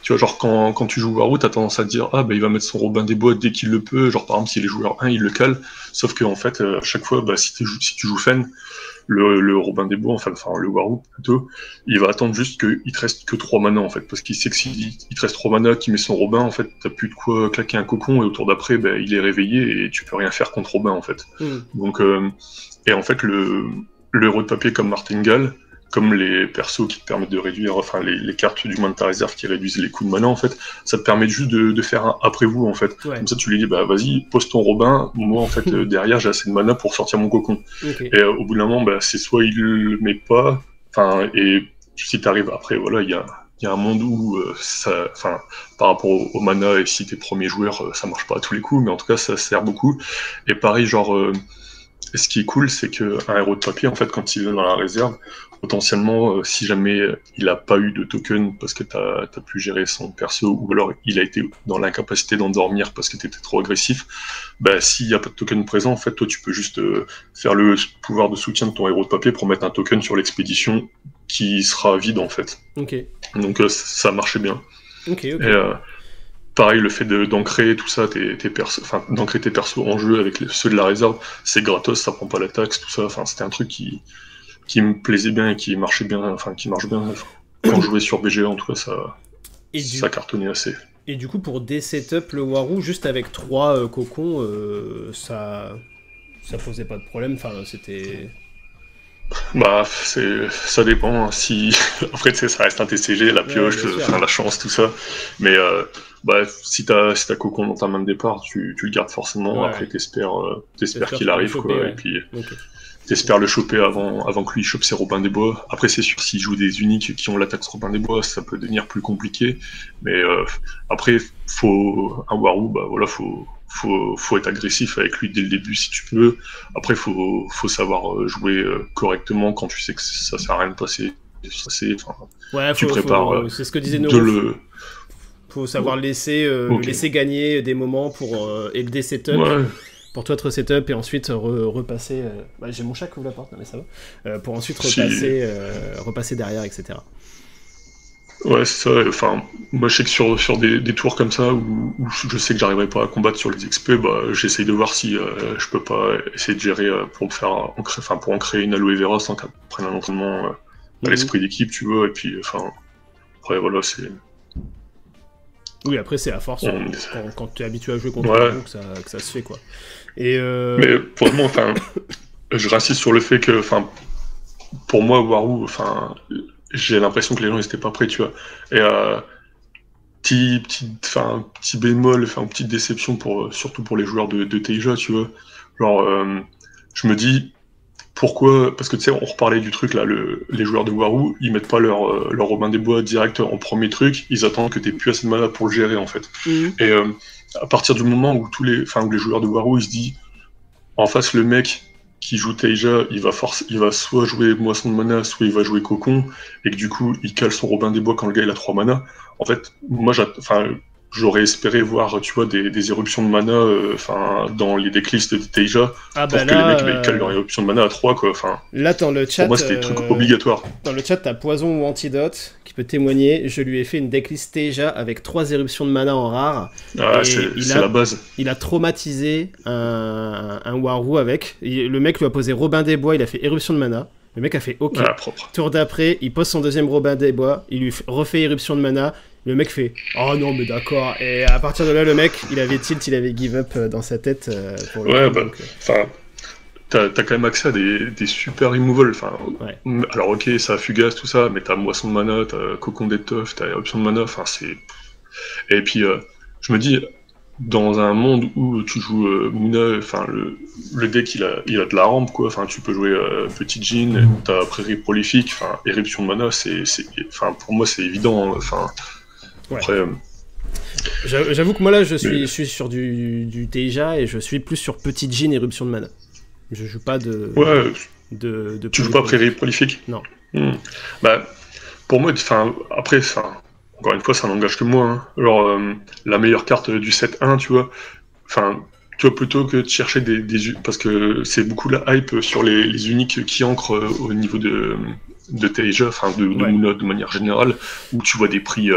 tu vois, genre quand tu joues Waru, t'as tendance à te dire il va mettre son Robin des Bois dès qu'il le peut, genre par exemple s'il est joueur 1, il le cale, sauf que en fait, à chaque fois, si tu joues Fen, le Robin des Bois, enfin le Waru plutôt, il va attendre juste qu'il te reste que 3 mana en fait, parce qu'il sait que s'il te reste 3 mana, qu'il met son Robin, en fait, t'as plus de quoi claquer un cocon, et au tour d'après, il est réveillé, et tu peux rien faire contre Robin en fait. Donc, et en fait, le héros de papier comme Martengale, comme les persos qui te permettent de réduire, enfin les cartes du moins de ta réserve qui réduisent les coûts de mana en fait, ça te permet juste de faire un après vous en fait. Ouais. Comme ça tu lui dis vas-y pose ton Robin, moi en fait derrière j'ai assez de mana pour sortir mon cocon. Okay. Et au bout d'un moment c'est soit il le met pas, enfin et si t'arrives après voilà il y a un monde où par rapport au mana et si t'es premier joueur ça marche pas à tous les coups, mais en tout cas ça sert beaucoup. Et pareil genre Et ce qui est cool, c'est qu'un héros de papier, en fait, quand il est dans la réserve, potentiellement, si jamais il a pas eu de token parce que t'as pu gérer son perso, ou alors il a été dans l'incapacité d'endormir parce que t'étais trop agressif, bah, s'il n'y a pas de token présent, en fait, toi, tu peux juste faire le pouvoir de soutien de ton héros de papier pour mettre un token sur l'expédition qui sera vide, en fait. Ok. Donc, ça marchait bien. Ok. Et, pareil, le fait d'ancrer tout ça, d'ancrer tes persos en jeu avec ceux de la réserve, c'est gratos, ça prend pas la taxe, tout ça. Enfin, c'était un truc qui me plaisait bien et qui marchait bien, enfin qui marche bien. Quand je jouais sur BGA, en tout cas, ça cartonnait assez. Et du coup, pour D-Setup, le Warou, juste avec 3 cocons, ça posait pas de problème, enfin, c'était... Bah, ça dépend. Si après, tu sais, ça reste un TCG, la pioche, la chance, tout ça. Mais bah, si t'as cocon dans ta main de départ, tu le gardes forcément. Ouais. Après, t'espères qu'il arrive, choper, quoi. Ouais. Et puis, t'espères le choper avant que lui chope ses Robins des Bois. Après, c'est sûr, s'il joue des uniques qui ont l'attaque Robins des Bois, ça peut devenir plus compliqué. Mais après, un Warou, bah voilà, faut être agressif avec lui dès le début si tu peux. Après, faut savoir jouer correctement quand tu sais que ça sert à rien de passer. Tu prépares. C'est ce que disait Noro. Faut savoir laisser gagner des moments pour et le D-setup. Ouais. Pour toi te resetup et ensuite repasser. Bah, j'ai mon chat qui ouvre la porte, mais ça va. Pour ensuite repasser derrière, etc. Ouais, c'est ça. Enfin, moi, je sais que sur des tours comme ça où je sais que j'arriverai pas à combattre sur les XP, bah, j'essaye de voir si je peux pas essayer de gérer pour ancrer une aloe vera sans qu'elle prenne un entraînement à l'esprit d'équipe, tu vois. Et puis, enfin, après, voilà, c'est. Oui, après, c'est à force quand tu es habitué à jouer contre un que ça se fait, quoi. Et Mais vraiment, enfin, je r'insiste sur le fait que, enfin, pour moi, Warou, enfin. J'ai l'impression que les gens n'étaient pas prêts, tu vois. Et petit bémol, petite déception surtout pour les joueurs de Teija, tu vois. Genre, je me dis pourquoi, parce que tu sais, on reparlait du truc là, les joueurs de Warou, ils mettent pas leur Robin des Bois direct en premier truc, ils attendent que t'aies plus assez de mana pour le gérer en fait. Et à partir du moment où où les joueurs de Warou, ils se disent, en face le mec qui joue Teija, il va soit jouer Moisson de Mana, soit il va jouer Cocon, et que du coup, il cale son Robin des Bois quand le gars il a 3 mana. En fait, moi, j'aurais espéré voir, tu vois, des éruptions de mana dans les decklists de Teija, pour que les mecs ils calent leur éruption de mana à 3, quoi. Là, dans le chat, pour moi, c'était des trucs obligatoires. Dans le chat, t'as Poison ou Antidote qui peut témoigner. Je lui ai fait une decklist Teija avec 3 éruptions de mana en rare. Ah, c'est la base. Il a traumatisé un Warou avec. Le mec lui a posé Robin des Bois, il a fait éruption de mana. Le mec a fait OK. Propre. Tour d'après, il pose son deuxième Robin des Bois, il lui refait éruption de mana. Le mec fait « Oh non, mais d'accord ». Et à partir de là, le mec, il avait tilt, il avait give up dans sa tête. Pour le coup, t'as quand même accès à des super removals. Alors ok, ça fugace, tout ça, mais t'as Moisson de Mana, t'as Cocon d'étoffe, t'as Éruption de Mana, c'est... Et puis, je me dis, dans un monde où tu joues Muna, le deck, il a de la rampe, quoi. Tu peux jouer Petit Jean, t'as Prairie Prolifique, Éruption de Mana, pour moi, c'est évident. Après, j'avoue que moi là je suis sur du Teija et je suis plus sur Petit Jean Éruption de Mana. Je joue pas de. Ouais. Tu joues pas Prairie Prolifique ? Non. Bah, pour moi, après, encore une fois, ça n'engage que moi. Hein. Genre, la meilleure carte du 7-1, tu vois. Tu vois, plutôt que de chercher parce que c'est beaucoup la hype sur les uniques qui ancrent au niveau de Teija, de Muna de manière générale, où tu vois des prix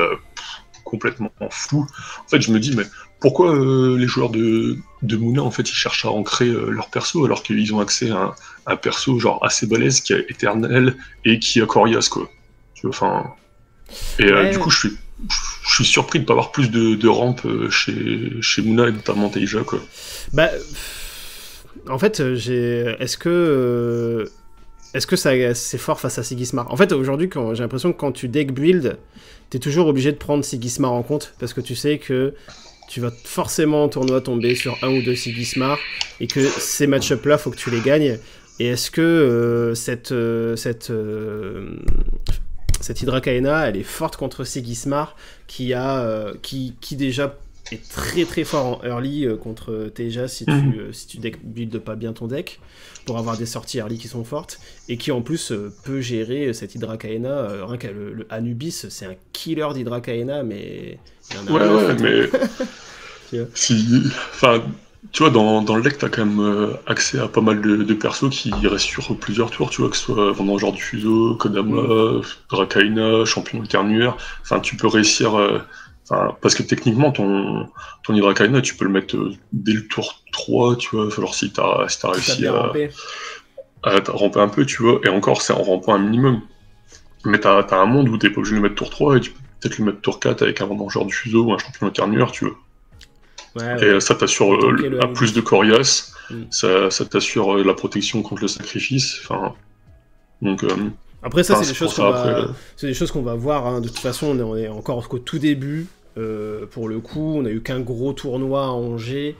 complètement fous. En fait, je me dis, mais pourquoi les joueurs de Muna, en fait, ils cherchent à ancrer leur perso alors qu'ils ont accès à un perso genre assez balèze qui est éternel et qui a Corias, quoi. Tu vois, du coup, je suis surpris de ne pas avoir plus de rampe chez Muna et notamment Teija, quoi. Bah, en fait, est-ce que c'est fort face à Sigismar ? En fait, aujourd'hui, j'ai l'impression que quand tu deck build, t'es toujours obligé de prendre Sigismar en compte, parce que tu sais que tu vas forcément en tournoi tomber sur 1 ou 2 Sigismar, et que ces match-up-là, faut que tu les gagnes. Et est-ce que cette Hydra Kaena, elle est forte contre Sigismar, qui déjà est très très fort en early contre Teja si tu deck build pas bien ton deck, pour avoir des sorties early qui sont fortes, et qui en plus peut gérer cette Hydra Kaena. Rien que le Anubis, c'est un killer d'Hydra Kaena, mais... mais... Enfin, tu vois, dans le deck, t'as quand même accès à pas mal de persos qui restent sur plusieurs tours, tu vois, que ce soit Vendangeur du Fuseau, Kodama, Drakaina, Champion Éternuaire. Enfin, tu peux réussir... parce que techniquement, ton Hydra Kaena, tu peux le mettre dès le tour 3, tu vois, alors si t'as réussi à ramper un peu, tu vois, et encore, c'est en rampant un minimum. Mais t'as un monde où t'es pas obligé de le mettre tour 3, et tu peux peut-être le mettre tour 4 avec un Vendangeur du Fuseau ou un Champion Éternuaire, tu vois. Et ça t'assure plus de coriace, ça t'assure la protection contre le sacrifice, enfin... Donc... Après ça, c'est des choses qu'on va voir, hein. De toute façon, on est encore qu'au tout début, pour le coup, on a eu qu'un gros tournoi à Angers.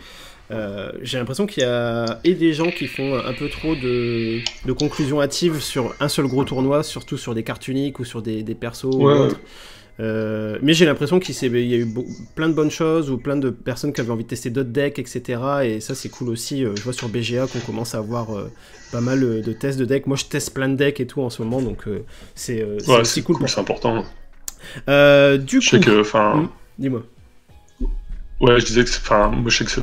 J'ai l'impression qu'il y a des gens qui font un peu trop de conclusions hâtives sur un seul gros tournoi, surtout sur des cartes uniques ou sur des persos ou autres. Mais j'ai l'impression qu'il y a eu plein de bonnes choses, ou plein de personnes qui avaient envie de tester d'autres decks, etc. Et ça, c'est cool aussi. Je vois sur BGA qu'on commence à avoir pas mal de tests de decks. Moi, je teste plein de decks et tout en ce moment, donc c'est aussi cool. C'est important. Du coup, sais que, dis-moi. Ouais, je disais que, moi, je sais que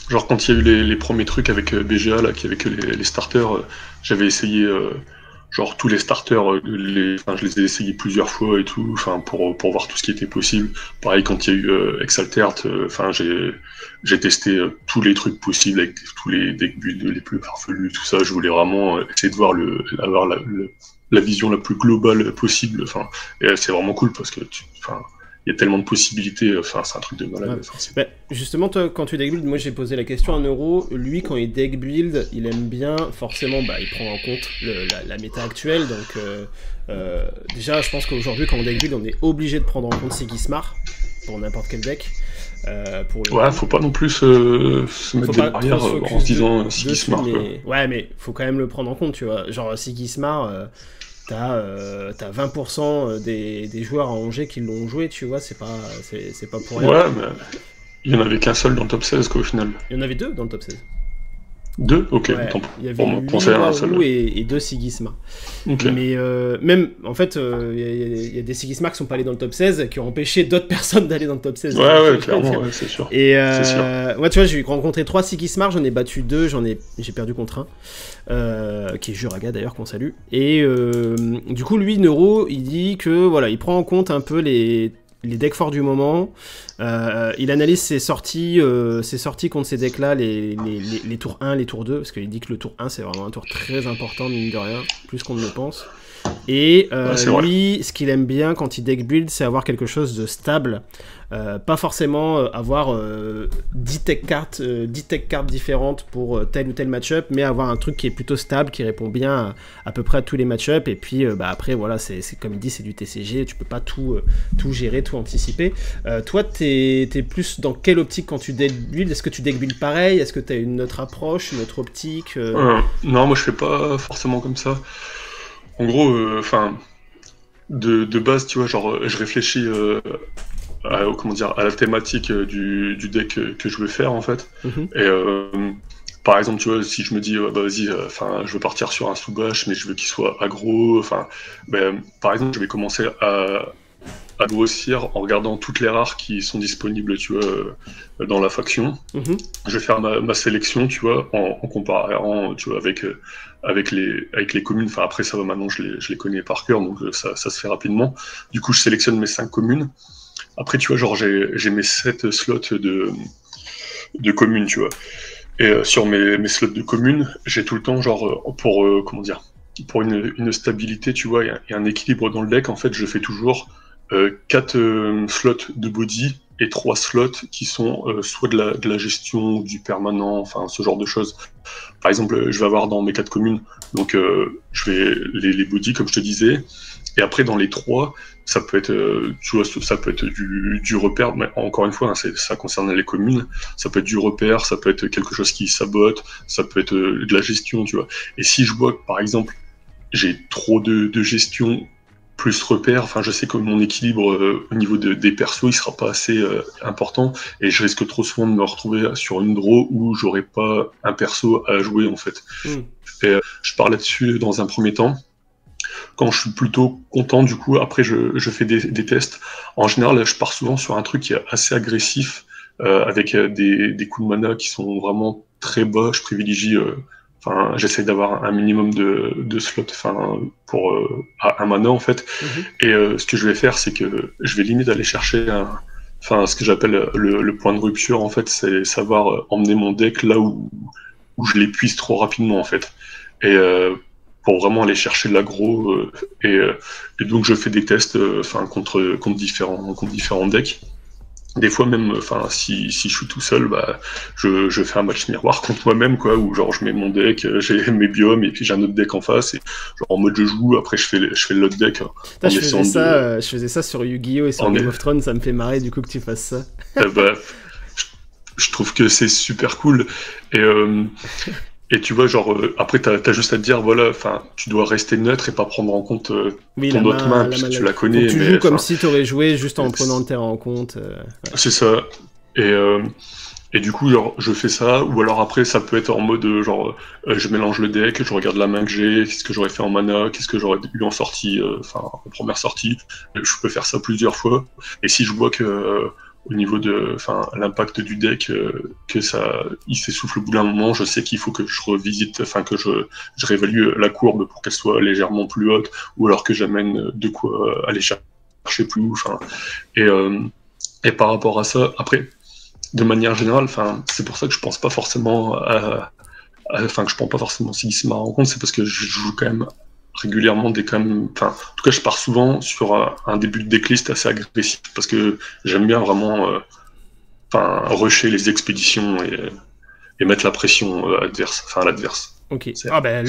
genre quand il y a eu les premiers trucs avec BGA, là, qui avait que les starters, j'avais essayé... genre tous les starters, je les ai essayés plusieurs fois et tout, pour voir tout ce qui était possible. Pareil quand il y a eu Exaltert, j'ai testé tous les trucs possibles avec tous les deck builds les plus farfelus, tout ça. Je voulais vraiment essayer de voir avoir la vision la plus globale possible. Et c'est vraiment cool parce que il y a tellement de possibilités, c'est un truc de malade. Justement, toi, quand tu deck build, moi j'ai posé la question à Neuro. Lui, quand il deck build, il aime bien, forcément, il prend en compte la méta actuelle. Donc, déjà, je pense qu'aujourd'hui, quand on deck build, on est obligé de prendre en compte Sigismar pour n'importe quel deck. Faut pas non plus se mettre des barrières en se disant Sigismar. Mais faut quand même le prendre en compte, tu vois. Genre, Sigismar. T'as 20% des joueurs à Angers qui l'ont joué, tu vois, c'est pas pour rien. Ouais, mais il y en avait qu'un seul dans le top 16, quoi, au final. Il y en avait 2 dans le top 16. 2 ? Ok, il y avait Limaru et 2 Sigismar. Okay. Mais même, en fait, il y a des Sigismar qui sont pas allés dans le top 16, qui ont empêché d'autres personnes d'aller dans le top 16. Ouais, clairement, c'est sûr. Et moi, tu vois, j'ai rencontré 3 Sigismar, j'en ai battu 2, j'ai perdu contre un, qui est Juraga d'ailleurs, qu'on salue. Et du coup, lui, Neuro, il dit que, voilà, il prend en compte un peu les decks forts du moment. Il analyse ses sorties contre ces decks-là, les tours 1, les tours 2, parce qu'il dit que le tour 1, c'est vraiment un tour très important, mine de rien, plus qu'on ne le pense. Et lui, ce qu'il aime bien quand il deck build, c'est avoir quelque chose de stable. Pas forcément avoir 10 tech cartes différentes pour tel ou tel match-up, mais avoir un truc qui est plutôt stable, qui répond bien à peu près à tous les match-up. Et puis après, voilà, c'est comme il dit, c'est du TCG, tu peux pas tout gérer, tout anticiper. Toi, t'es plus dans quelle optique quand tu deck build ? Est-ce que tu deck build pareil ? Est-ce que t'as une autre approche, une autre optique ? Non, moi je fais pas forcément comme ça. En gros, de base, tu vois, genre, je réfléchis à la thématique du deck que je veux faire, en fait. Et par exemple, tu vois, si je me dis, vas-y, je veux partir sur un sous-bash, mais je veux qu'il soit aggro, par exemple, je vais commencer à grossir en regardant toutes les rares qui sont disponibles, tu vois, dans la faction. Je vais faire ma sélection, tu vois, en comparant, tu vois, avec les communes. Après ça va, maintenant je les connais par cœur, donc ça se fait rapidement. Du coup, je sélectionne mes 5 communes. Après, tu vois, genre j'ai mes 7 slots de communes, tu vois. Et sur mes slots de communes, j'ai tout le temps, genre, pour une stabilité, tu vois, et un équilibre dans le deck, en fait, je fais toujours 4 slots de body et 3 slots qui sont soit de la gestion, du permanent, ce genre de choses. Par exemple, je vais avoir dans mes 4 communes, donc je vais les body, comme je te disais, et après dans les 3, ça peut être, tu vois, ça peut être du repère, mais encore une fois, ça concerne les communes, ça peut être du repère, ça peut être quelque chose qui sabote, ça peut être de la gestion, tu vois. Et si je vois que, par exemple, j'ai trop de gestion plus repère. Enfin, je sais que mon équilibre au niveau des persos, il sera pas assez important, et je risque trop souvent de me retrouver sur une draw où j'aurai pas un perso à jouer en fait. Et je pars là-dessus dans un premier temps. Quand je suis plutôt content, du coup, après je fais des tests. En général, je pars souvent sur un truc qui est assez agressif, avec des coups de mana qui sont vraiment très bas. Je privilégie, enfin, j'essaie d'avoir un minimum de slots, enfin, pour un mana en fait. Et ce que je vais faire, c'est que je vais limite aller chercher enfin, ce que j'appelle le point de rupture en fait, c'est savoir emmener mon deck là où je l'épuise trop rapidement en fait. Et pour vraiment aller chercher de l'aggro, et donc je fais des tests, enfin, contre différents decks. Des fois même, enfin, si je suis tout seul, bah, je fais un match miroir contre moi-même, quoi, où genre je mets mon deck, j'ai mes biomes, et puis j'ai un autre deck en face, et genre en mode je joue, après je fais l'autre deck. Je faisais ça sur Yu-Gi-Oh! Et sur Game of Thrones, ça me fait marrer du coup que tu fasses ça. Bah, je trouve que c'est super cool, et tu vois, genre, après, t'as juste à te dire, voilà, enfin, tu dois rester neutre et pas prendre en compte ton autre main, puisque tu la connais. Tu joues comme si t'aurais joué juste en prenant le terrain en compte. Ouais. C'est ça. Et du coup, genre, je fais ça, ou alors après, ça peut être en mode, genre, je mélange le deck, je regarde la main que j'ai, qu'est-ce que j'aurais fait en mana, qu'est-ce que j'aurais eu en sortie, enfin, en première sortie. Je peux faire ça plusieurs fois. Et si je vois que au niveau de, enfin, l'impact du deck, que ça, il s'essouffle au bout d'un moment, je sais qu'il faut que je revisite, enfin, que je réévalue la courbe pour qu'elle soit légèrement plus haute, ou alors que j'amène de quoi aller chercher plus haut, enfin. Et par rapport à ça, après, de manière générale, enfin, c'est pour ça que je pense pas forcément enfin, que je prends pas forcément Sigma en compte, c'est parce que je joue quand même régulièrement enfin, en tout cas, je pars souvent sur un début de decklist assez agressif, parce que j'aime bien vraiment, enfin, rusher les expéditions et mettre la pression à l'adverse. Ok. Ah ben,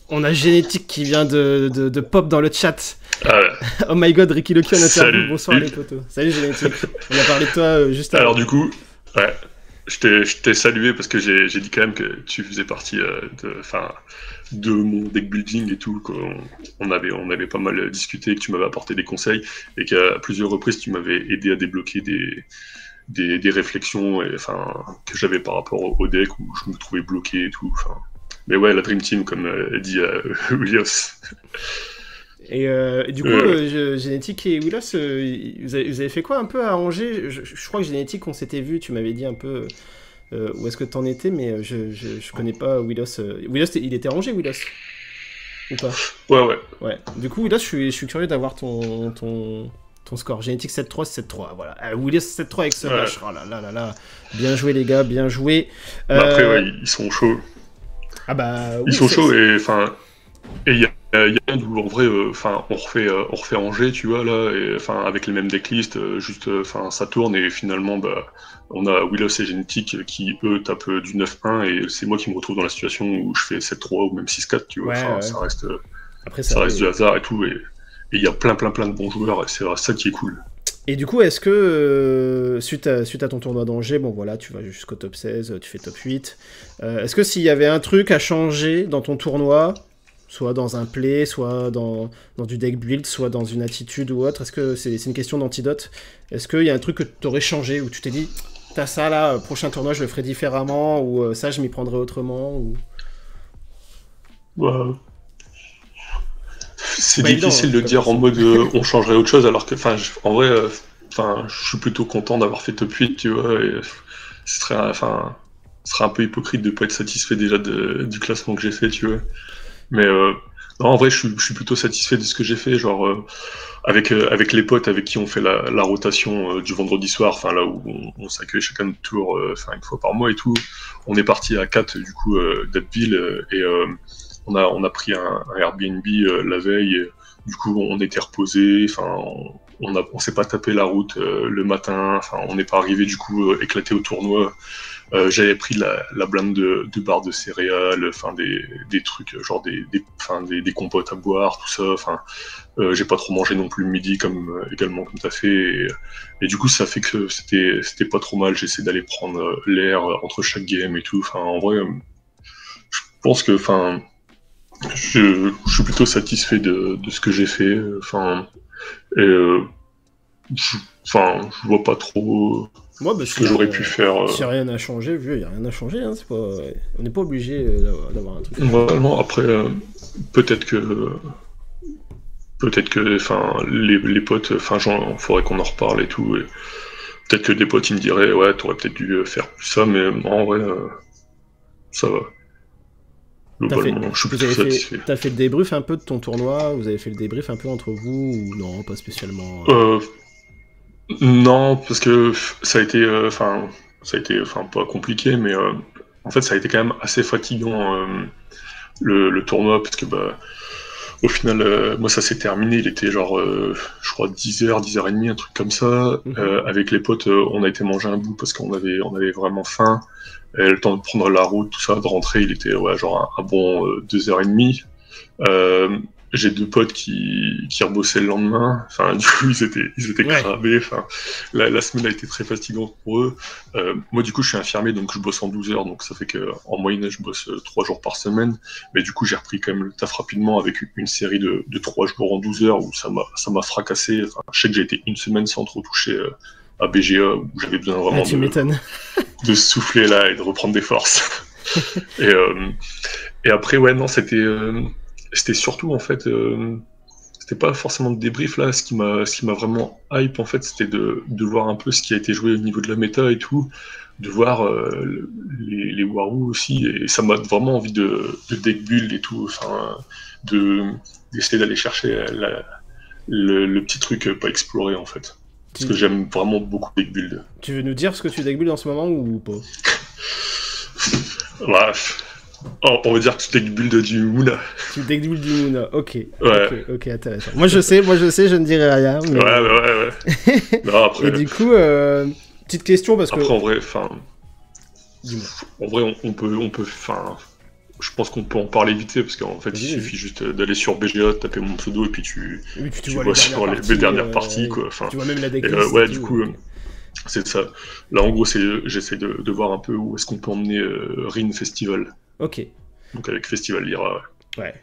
on a Génétique qui vient de pop dans le chat. Oh my god, Ricky Loki en interview. Bonsoir les potos. Salut Génétique. On a parlé de toi juste avant. Alors du coup, ouais, je t'ai salué parce que j'ai dit quand même que tu faisais partie de mon deck building et tout, qu'on avait pas mal discuté, que tu m'avais apporté des conseils, et qu'à plusieurs reprises tu m'avais aidé à débloquer des réflexions, et, enfin, que j'avais par rapport au deck où je me trouvais bloqué et tout. Enfin. Mais ouais, la Dream Team, comme dit Willios. Et du coup, Génétique et Willos, vous avez fait quoi un peu à Angers? Je crois que Génétique, on s'était vu, tu m'avais dit un peu où est-ce que t'en étais, mais je connais pas Willos. Willos, il était à Angers, Willos? Ou pas? Ouais. Du coup, Willos, je suis curieux d'avoir ton score. Génétique 7-3, 7-3, voilà. Willis 7-3 avec ce match. Oh là. Bien joué, les gars, bien joué. Après, ouais, ils sont chauds. Ah bah, oui, ils sont chauds, et enfin, et il y a où en vrai, enfin, on refait Angers, tu vois, là, et enfin, avec les mêmes decklists, juste, enfin, ça tourne, et finalement, bah, on a Willos et Génétique qui, eux, tapent du 9-1, et c'est moi qui me retrouve dans la situation où je fais 7-3 ou même 6-4, tu vois. Ouais, enfin, ouais. Ça reste du hasard et tout, et il y a plein de bons joueurs, et c'est ça qui est cool. Et du coup, est-ce que, suite à ton tournoi d'Angers, bon voilà, tu vas jusqu'au top 16, tu fais top 8, est-ce que s'il y avait un truc à changer dans ton tournoi, soit dans un play, soit dans du deck build, soit dans une attitude ou autre, est-ce que c'est une question d'antidote? Est-ce qu'il y a un truc que tu aurais changé, où tu t'es dit, t'as ça là, prochain tournoi je le ferai différemment, ou ça je m'y prendrai autrement, ou... Ouais. C'est difficile de dire en mode on changerait autre chose, alors que, enfin, en vrai, je suis plutôt content d'avoir fait top 8, tu vois, et ce serait un peu hypocrite de pas être satisfait déjà du classement que j'ai fait, tu vois. Mais non, en vrai, je suis plutôt satisfait de ce que j'ai fait, genre avec les potes avec qui on fait la rotation du vendredi soir, enfin là où on s'accueille chacun notre tour, une fois par mois et tout. On est parti à 4 du coup d'Abbeville, et on a pris un Airbnb la veille, et, du coup on était reposé, enfin on s'est pas tapé la route le matin, enfin on n'est pas arrivé du coup éclaté au tournoi. J'avais pris la blinde de barres de céréales, enfin des trucs genre des compotes à boire, tout ça, enfin j'ai pas trop mangé non plus le midi également comme t'as fait, et du coup ça fait que c'était pas trop mal. J'essaie d'aller prendre l'air entre chaque game et tout, enfin en vrai je pense que, enfin, Je suis plutôt satisfait de ce que j'ai fait. Enfin, je vois pas trop ce que j'aurais pu faire. Si rien n'a changé, il n'y a rien à changer. Hein, on n'est pas obligé d'avoir un truc. Vraiment, après, peut-être que, les potes, il faudrait qu'on en reparle et tout. Et peut-être que des potes, ils me diraient, ouais, t'aurais peut-être dû faire plus ça, mais en vrai, ça va. Globalement, je suis plutôt satisfait. T'as fait le débrief un peu de ton tournoi? Vous avez fait le débrief un peu entre vous ou non, pas spécialement? Non, parce que ça a été, pas compliqué, mais en fait, ça a été quand même assez fatigant le tournoi, parce que au final, moi ça s'est terminé, il était genre, je crois 10h, 10h30, un truc comme ça. Avec les potes, on a été manger un bout parce qu'on avait vraiment faim. Et le temps de prendre la route, tout ça, de rentrer, il était genre un bon 2h30. J'ai deux potes qui rebossaient le lendemain. Enfin, du coup, ils étaient cramés. Enfin, la semaine a été très fatigante pour eux. Moi, du coup, je suis infirmier, donc je bosse en 12 heures. Donc, ça fait qu'en moyenne, je bosse 3 jours par semaine. Mais du coup, j'ai repris quand même le taf rapidement avec une série de 3 jours en 12 heures où ça m'a fracassé. Enfin, je sais que j'ai été une semaine sans trop toucher à BGA, où j'avais besoin vraiment de souffler là et de reprendre des forces. et après, ouais, non, c'était surtout, en fait, c'était pas forcément de débrief là. Ce qui m'a vraiment hype, en fait, c'était de voir un peu ce qui a été joué au niveau de la méta et tout, de voir les Waroo aussi, et ça m'a vraiment envie de deck build et tout, enfin, d'essayer d'aller chercher le petit truc pas exploré, en fait. Parce que j'aime vraiment beaucoup deck build. Tu veux nous dire ce que tu deck build en ce moment ou pas? Bref. Oh, on va dire que tu deck build du Moona. Tu deck build du Moona, ok. Ouais. Ok, intéressant. Moi je sais, je ne dirai rien. Mais... Ouais. Non, après... Et du coup, petite question parce que... Après, en vrai, Dis-moi. En vrai, on peut, je pense qu'on peut en parler vite fait, parce qu'en fait, il suffit juste d'aller sur BGA, de taper mon pseudo, et puis tu vois sur les dernières parties, quoi. Enfin, tu vois même la decklist. Ouais, du coup, c'est ça. Là, en gros, j'essaie de voir un peu où est-ce qu'on peut emmener Rin Festival. Ok. Donc avec Festival Lyra. Ouais,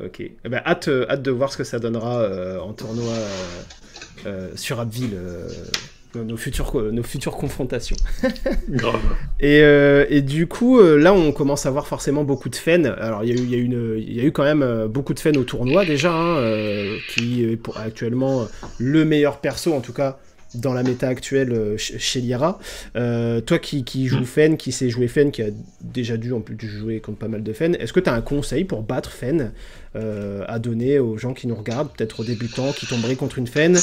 ok. Eh ben, hâte de voir ce que ça donnera en tournoi sur Abbeville. Nos futures confrontations. Grave. Et du coup, là, on commence à voir forcément beaucoup de fans. Alors, il y a eu quand même beaucoup de fans au tournoi déjà, qui est actuellement le meilleur perso, en tout cas, dans la méta actuelle chez Lyra. Toi qui joues Fen, qui sait jouer Fen, qui a déjà dû en plus jouer contre pas mal de Fen, est-ce que tu as un conseil pour battre Fen à donner aux gens qui nous regardent, peut-être aux débutants qui tomberaient contre une Fen?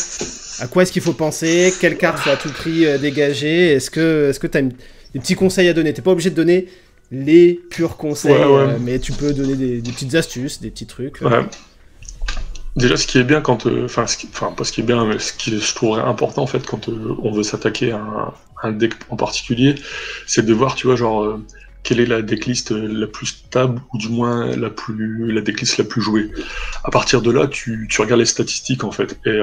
À quoi est-ce qu'il faut penser? Quelle carte faut à tout prix dégager? Est-ce que tu as des petits conseils à donner? T'es pas obligé de donner les purs conseils, mais tu peux donner des petites astuces, des petits trucs. Ouais. Déjà, ce qui est bien pas ce qui est bien, mais ce qui je trouverais important en fait quand on veut s'attaquer à un deck en particulier, c'est de voir, tu vois, genre quelle est la decklist la plus stable, ou du moins la decklist la plus jouée. À partir de là, tu regardes les statistiques en fait. Et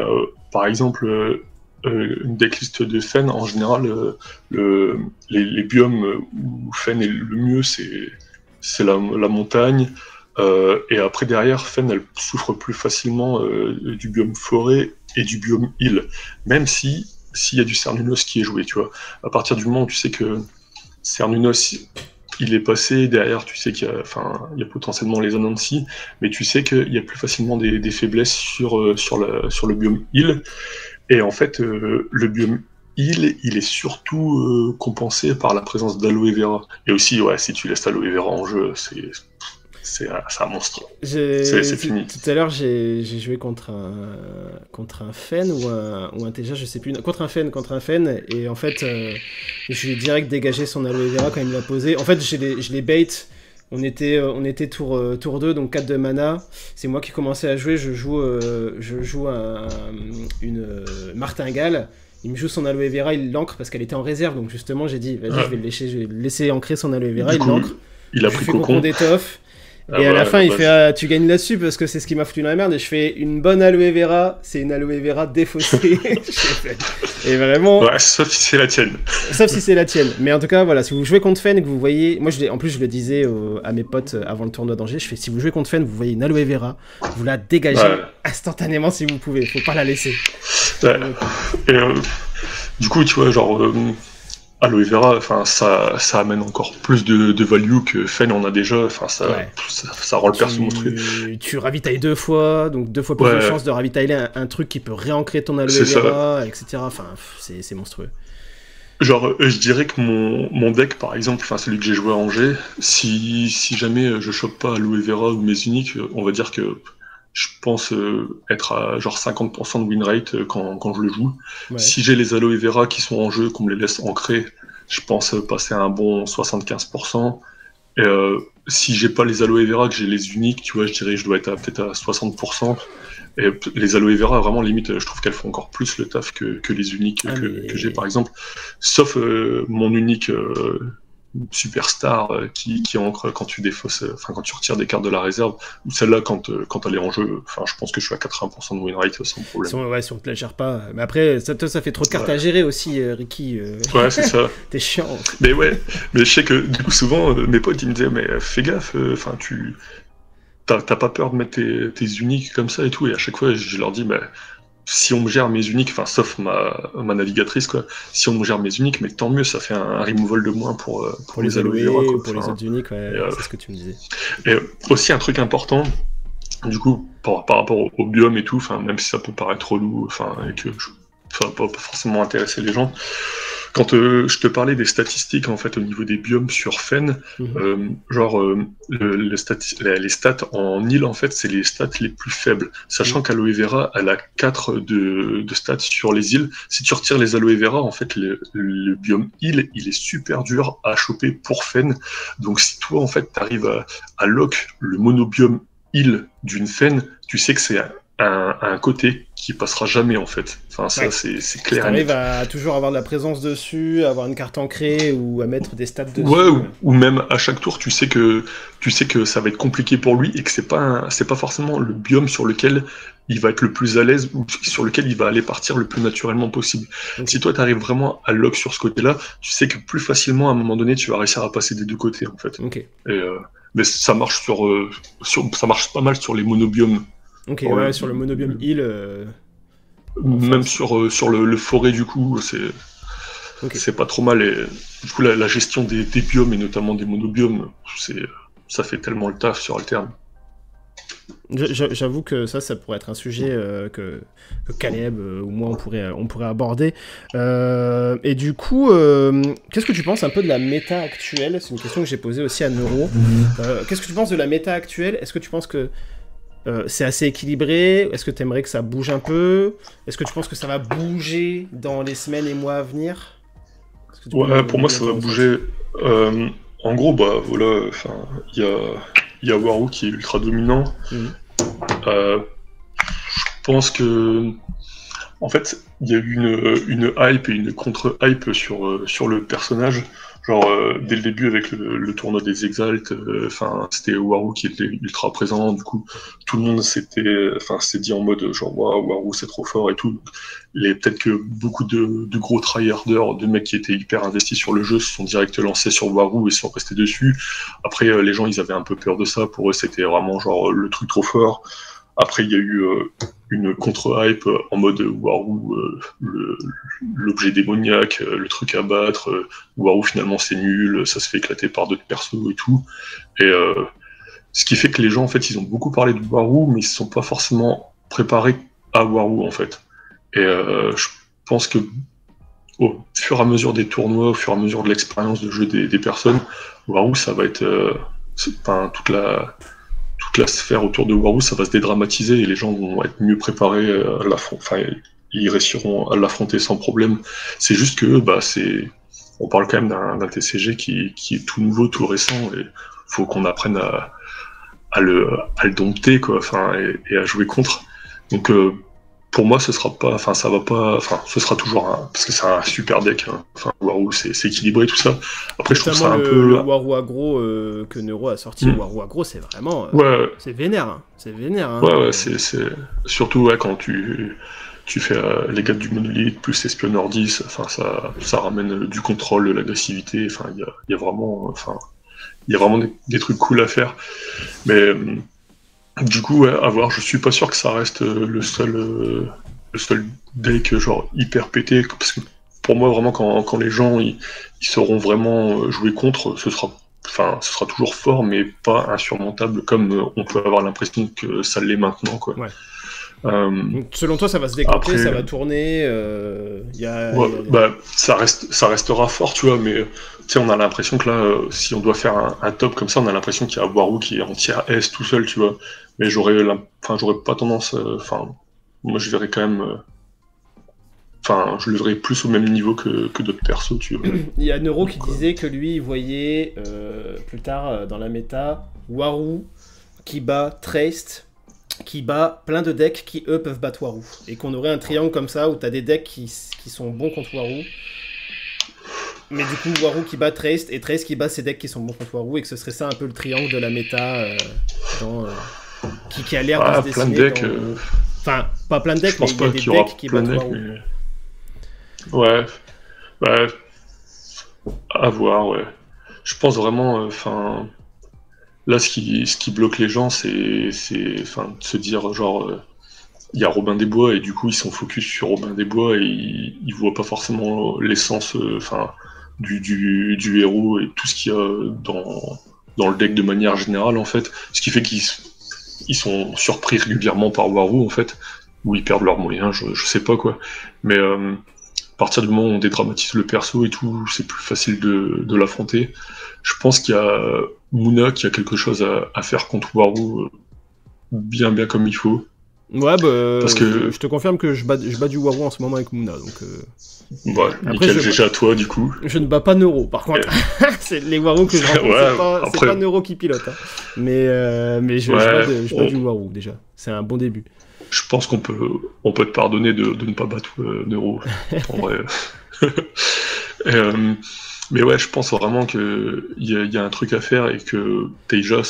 par exemple, une decklist de Fen, en général, les biomes où Fen est le mieux, c'est la montagne. Et après derrière, Fen elle souffre plus facilement du biome forêt et du biome hill, même s'il y a du Cernunnos qui est joué, tu vois. À partir du moment où tu sais que Cernunnos il est passé, derrière tu sais qu'il y a potentiellement les Anansi, mais tu sais qu'il y a plus facilement des faiblesses sur le biome hill. Et en fait, le biome hill, il est surtout compensé par la présence d'Aloe Vera. Et aussi, ouais, si tu laisses Aloe Vera en jeu, c'est un monstre. C'est fini. Tout à l'heure, j'ai joué contre un Fen ou un TJ, je sais plus. Contre un Fen, et en fait, je lui ai direct dégagé son Aloe Vera quand il me l'a posé. En fait, je l'ai bait. On était tour 2, donc 4 de mana. C'est moi qui commençais à jouer. Je joue une martingale. Il me joue son Aloe Vera, il l'ancre parce qu'elle était en réserve. Donc justement, j'ai dit, vas-y, je vais le laisser ancrer son Aloe Vera. Il l'ancre. Il a pris Cocon d'étoffe. Et à la fin, il fait tu gagnes là-dessus parce que c'est ce qui m'a foutu dans la merde. Et je fais une bonne aloe vera, c'est une aloe vera défaussée. Et vraiment. Ouais, sauf si c'est la tienne. Sauf si c'est la tienne. Mais en tout cas, voilà, si vous jouez contre Fen et que vous voyez. Moi, en plus, je le disais à mes potes avant le tournoi d'Angers, je fais si vous jouez contre Fen, vous voyez une aloe vera, vous la dégagez instantanément si vous pouvez. Faut pas la laisser. Ouais. Et du coup, tu vois, genre. Aloe vera, enfin ça amène encore plus de value que Fen en a déjà. Enfin ça rend le perso monstrueux. Tu ravitailles 2 fois, donc 2 fois plus de chances de ravitailler un truc qui peut réancrer ton aloe vera, etc. Enfin c'est monstrueux. Genre je dirais que mon deck par exemple, enfin celui que j'ai joué à Angers, si jamais je chope pas aloe vera ou mes uniques, on va dire que je pense être à genre 50% de win rate quand je le joue. Ouais. Si j'ai les aloe vera qui sont en jeu, qu'on me les laisse ancrer, je pense passer à un bon 75%. Et si j'ai pas les aloe vera, que j'ai les uniques, tu vois, je dirais que je dois être peut-être à 60%. Et les aloe vera, vraiment, limite, je trouve qu'elles font encore plus le taf que les uniques que j'ai, par exemple. Sauf mon unique superstar qui ancre quand tu défausses, enfin quand tu retires des cartes de la réserve, ou celle-là quand elle est en jeu, enfin je pense que je suis à 80% de win rate sans problème. Si on te la gère pas, mais après ça fait trop de cartes à gérer aussi, Ricky. Ouais, c'est ça. T'es chiant. Mais ouais, mais je sais que du coup souvent mes potes ils me disaient mais fais gaffe, enfin t'as pas peur de mettre tes uniques comme ça et tout, et à chaque fois je leur dis mais si on me gère mes uniques, enfin sauf ma navigatrice quoi, si on me gère mes uniques, mais tant mieux, ça fait un removal de moins pour les aloe vera, ou pour les autres uniques, ouais, c'est ce que tu me disais. Et aussi un truc important, du coup, par rapport au biome et tout, enfin même si ça peut paraître relou, enfin et que ça va pas forcément intéresser les gens. Quand je te parlais des statistiques en fait au niveau des biomes sur Fen, genre les stats en île en fait c'est les stats les plus faibles, sachant qu'Aloe Vera elle a 4 de stats sur les îles. Si tu retires les Aloe Vera en fait le biome île il est super dur à choper pour Fen. Donc si toi en fait t'arrives à lock le monobiome île d'une Fen, tu sais que c'est un côté qui passera jamais en fait. Enfin ça c'est clair. Tu arrives à toujours avoir de la présence dessus, à avoir une carte ancrée ou à mettre des stats dessus. Ouais, ou même à chaque tour tu sais que ça va être compliqué pour lui et que c'est pas forcément le biome sur lequel il va être le plus à l'aise ou sur lequel il va aller partir le plus naturellement possible. Okay. Si toi tu arrives vraiment à lock sur ce côté-là, tu sais que plus facilement à un moment donné tu vas réussir à passer des deux côtés en fait. Okay. Et mais ça marche ça marche pas mal sur les monobiomes. Ok, ouais, sur le monobiome île. Même sur le forêt, du coup, c'est pas trop mal. Et du coup, la gestion des biomes, et notamment des monobiomes, ça fait tellement le taf sur Alterne. J'avoue que ça pourrait être un sujet que Caleb ou moi on pourrait aborder. Et du coup, qu'est-ce que tu penses un peu de la méta actuelle ? C'est une question que j'ai posée aussi à Neuro. Qu'est-ce que tu penses de la méta actuelle ? Est-ce que tu penses que c'est assez équilibré ? Est-ce que tu aimerais que ça bouge un peu ? Est-ce que tu penses que ça va bouger dans les semaines et mois à venir ? Ouais, pour moi ça va bouger. En gros, bah voilà, il y a Waru qui est ultra dominant. Je pense que en fait il y a eu une hype et une contre-hype sur le personnage. Genre dès le début avec le tournoi des Exaltes, c'était Waru qui était ultra présent, du coup tout le monde s'est dit en mode genre waouh, Waru c'est trop fort et tout. Peut-être que beaucoup de gros tryharders, de mecs qui étaient hyper investis sur le jeu se sont direct lancés sur Waru et sont restés dessus. Après les gens ils avaient un peu peur de ça, pour eux c'était vraiment genre le truc trop fort. Après, il y a eu une contre-hype en mode Waru, l'objet démoniaque, le truc à battre, Waru finalement c'est nul, ça se fait éclater par d'autres persos et tout. Et ce qui fait que les gens, en fait, ils ont beaucoup parlé de Waru, mais ils ne se sont pas forcément préparés à Waru, en fait. Et je pense que au fur et à mesure des tournois, au fur et à mesure de l'expérience de jeu des personnes, Waru, ça va être toute la sphère autour de Waru, ça va se dédramatiser et les gens vont être mieux préparés à ils réussiront à l'affronter sans problème. C'est juste que on parle quand même d'un TCG qui est tout nouveau, tout récent, et faut qu'on apprenne à le dompter, quoi, et à jouer contre. Donc pour moi, ce sera pas, enfin, ça va pas, enfin, ce sera toujours parce que c'est un super deck, hein. Enfin, Warou, c'est équilibré tout ça. Après, je trouve ça un peu. Le Warou Agro que Neuro a sorti, Warou Agro, c'est vraiment. C'est vénère, hein. C'est vénère, hein. Ouais, c'est surtout quand tu fais les gars du monolithe plus Espionneur 10, enfin, ça ramène du contrôle, de l'agressivité, enfin, il y a vraiment, enfin, il y a vraiment des trucs cool à faire. Mais. Du coup, ouais, à voir, je suis pas sûr que ça reste le seul deck genre hyper pété, parce que pour moi vraiment quand les gens ils sauront vraiment jouer contre, ce sera toujours fort, mais pas insurmontable comme on peut avoir l'impression que ça l'est maintenant, quoi. Ouais. Donc, selon toi, ça va se décanter, ça va tourner. Ça restera fort, tu vois, mais tu sais, on a l'impression que là, si on doit faire un top comme ça, on a l'impression qu'il y a Warou qui est en tiers S tout seul, tu vois. Mais j'aurais pas tendance. Moi, je verrais quand même. Je le verrais plus au même niveau que d'autres persos, tu vois. Il y a Neuro qui disait que lui, il voyait plus tard dans la méta Warou qui bat Traced, qui bat plein de decks qui, eux, peuvent battre Warou. Et qu'on aurait un triangle comme ça où t'as des decks qui sont bons contre Warou. Mais du coup, Warou qui bat Traced et Traced qui bat ces decks qui sont bons contre Warou. Et que ce serait ça un peu le triangle de la méta qui a l'air de se dessiner. Plein de decks. Enfin, pas plein de decks, mais il y a des decks qui battent Warou. Mais... Ouais. À voir, ouais. Je pense vraiment... Là, ce qui bloque les gens, c'est de se dire, genre, il y a Robin des Bois, et du coup, ils sont focus sur Robin des Bois, et ils voient pas forcément l'essence du héros, et tout ce qu'il y a dans le deck de manière générale, en fait. Ce qui fait qu'ils sont surpris régulièrement par Warou, en fait, où ils perdent leurs moyens, je sais pas, quoi. Mais à partir du moment où on dédramatise le perso et tout, c'est plus facile de l'affronter. Je pense qu'il y a Moona qui a quelque chose à faire contre Warou bien comme il faut. Ouais, parce que je te confirme que je bats du Warou en ce moment avec Moona, donc... Ouais, nickel, GG à toi, du coup. Je ne bats pas Neuro, par contre. C'est les Warou que je rencontre, c'est pas Neuro qui pilote. Hein. Mais je bats du Warou, déjà. C'est un bon début. Je pense qu'on peut te pardonner de ne pas battre Neuro, en vrai. Mais ouais, je pense vraiment qu'il y a un truc à faire et que Teija,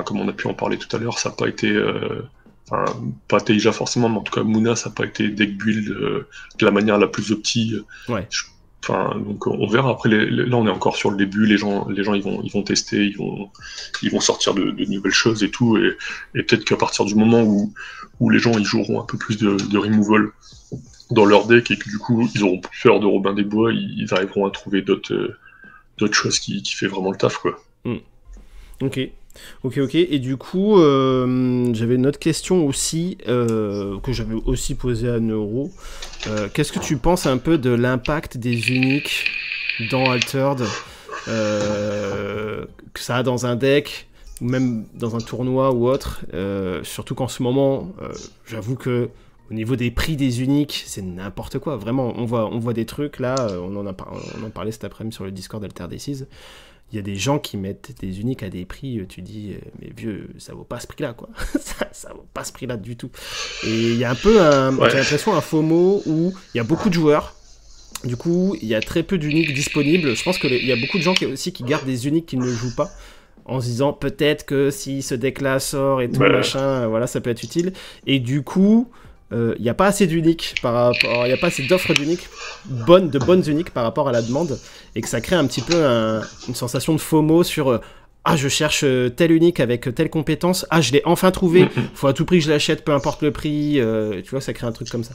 comme on a pu en parler tout à l'heure, ça n'a pas été... pas Teija forcément, mais en tout cas Moona, ça n'a pas été deck build de la manière la plus optique. Ouais. Donc on verra. Après, là, on est encore sur le début. Les gens, ils vont tester, ils vont sortir de nouvelles choses et tout. Et peut-être qu'à partir du moment où les gens ils joueront un peu plus de removal dans leur deck et que du coup ils auront plus peur de Robin des Bois, ils arriveront à trouver d'autres choses qui fait vraiment le taf, quoi. Ok. Et du coup, j'avais une autre question aussi que j'avais aussi posée à Neuro. Qu'est-ce que tu penses un peu de l'impact des uniques dans Altered, que ça a dans un deck ou même dans un tournoi ou autre, surtout qu'en ce moment, j'avoue que au niveau des prix des uniques, c'est n'importe quoi. Vraiment, on voit des trucs là. On en parlait cet après-midi sur le Discord d'Alter Decis. Il y a des gens qui mettent des uniques à des prix, tu dis, mais vieux, ça vaut pas ce prix-là, quoi. ça vaut pas ce prix-là du tout. Et il y a un peu, j'ai l'impression, un FOMO où il y a beaucoup de joueurs. Du coup, il y a très peu d'uniques disponibles. Je pense qu'il y a beaucoup de gens qui gardent des uniques qu'ils ne jouent pas, en se disant peut-être que si ce deck-là sort et tout, machin, voilà, ça peut être utile. Et du coup... il n'y a pas assez d'uniques il n'y a pas assez d'offres d'uniques de bonnes uniques par rapport à la demande, et que ça crée un petit peu une sensation de FOMO sur je cherche telle unique avec telle compétence, je l'ai enfin trouvé, faut à tout prix que je l'achète, peu importe le prix, tu vois, ça crée un truc comme ça.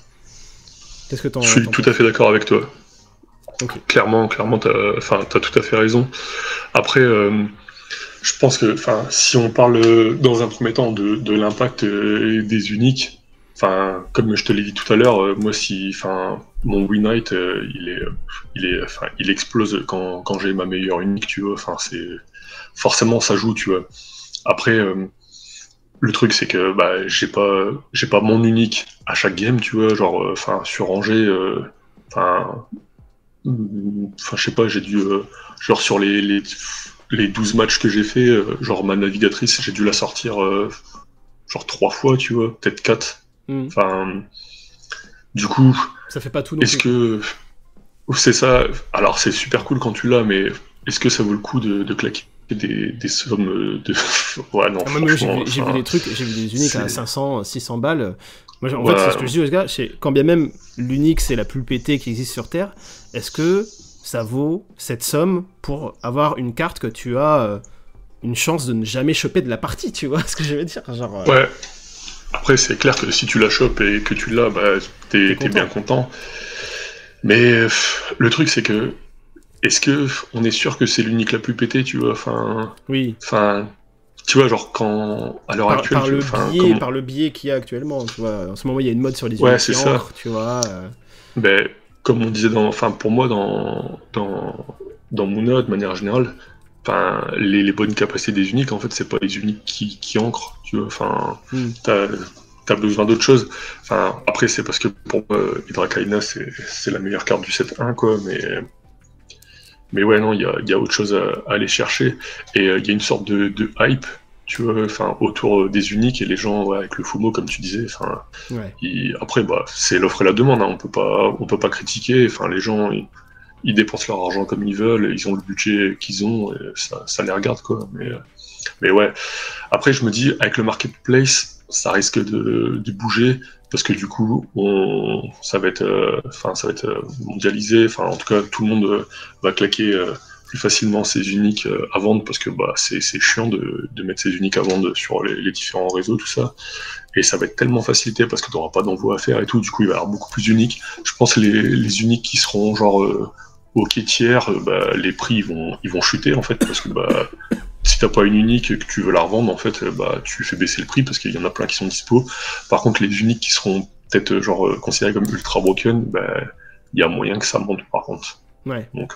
Qu'est-ce que Je suis tout à fait d'accord avec toi. Okay. Clairement, t'as tout à fait raison. Après, je pense que si on parle dans un premier temps de l'impact des uniques, comme je te l'ai dit tout à l'heure, moi mon Win Knight, il explose quand j'ai ma meilleure unique, tu vois. Forcément ça joue, tu vois. Après, le truc c'est que j'ai pas mon unique à chaque game, tu vois. Genre, sur Angers, je sais pas, j'ai dû genre sur les 12 matchs que j'ai fait, genre ma navigatrice, j'ai dû la sortir genre 3 fois, tu vois, peut-être 4. Du coup, ça fait pas tout non est-ce que c'est ça? Alors c'est super cool quand tu l'as, mais est-ce que ça vaut le coup de claquer des sommes de... Ouais, non, moi, franchement... j'ai vu des trucs, j'ai vu des uniques à 500, 600 balles. Moi, en fait, c'est ce que je dis aux gars, quand bien même l'unique c'est la plus pétée qui existe sur Terre, est-ce que ça vaut cette somme pour avoir une carte que tu as une chance de ne jamais choper de la partie, tu vois ce que je veux dire, genre, Ouais. Après, c'est clair que si tu la chopes et que tu l'as, bah, t'es bien content. Mais le truc, c'est que est-ce que on est sûr que c'est l'unique la plus pétée, tu vois? Oui. Tu vois, genre quand à l'heure actuelle, par le biais qu'il y a actuellement, tu vois. En ce moment, il y a une mode sur les uniques qui encre, tu vois. Ben, comme on disait pour moi dans Moona, de manière générale, les bonnes capacités des uniques, en fait, c'est pas les uniques qui ancrent, tu vois. T'as besoin d'autre chose. Après, c'est parce que pour moi, Hydrakaina, c'est la meilleure carte du set 1, quoi, mais ouais, non, il y a autre chose à aller chercher. Et il y a une sorte de hype, tu vois, autour des uniques, et les gens, ouais, avec le FOMO, comme tu disais, après, bah, c'est l'offre et la demande, hein, on peut pas critiquer, les gens, ils dépensent leur argent comme ils veulent, ils ont le budget qu'ils ont, et ça les regarde, quoi. Mais ouais, après, je me dis, avec le marketplace, ça risque de bouger, parce que du coup, ça va être mondialisé, en tout cas, tout le monde va claquer plus facilement ses uniques à vendre, parce que bah, c'est chiant de mettre ses uniques à vendre sur les différents réseaux, tout ça. Et ça va être tellement facilité parce que tu n'auras pas d'envoi à faire et tout, du coup il va y avoir beaucoup plus d'uniques. Je pense que les uniques qui seront genre au quai tiers, bah, les prix ils vont chuter en fait, parce que bah, si t'as pas une unique et que tu veux la revendre, en fait, bah, tu fais baisser le prix parce qu'il y en a plein qui sont dispo. Par contre, les uniques qui seront peut-être genre considérées comme ultra broken, bah, il y a moyen que ça monte par contre. Ouais. Donc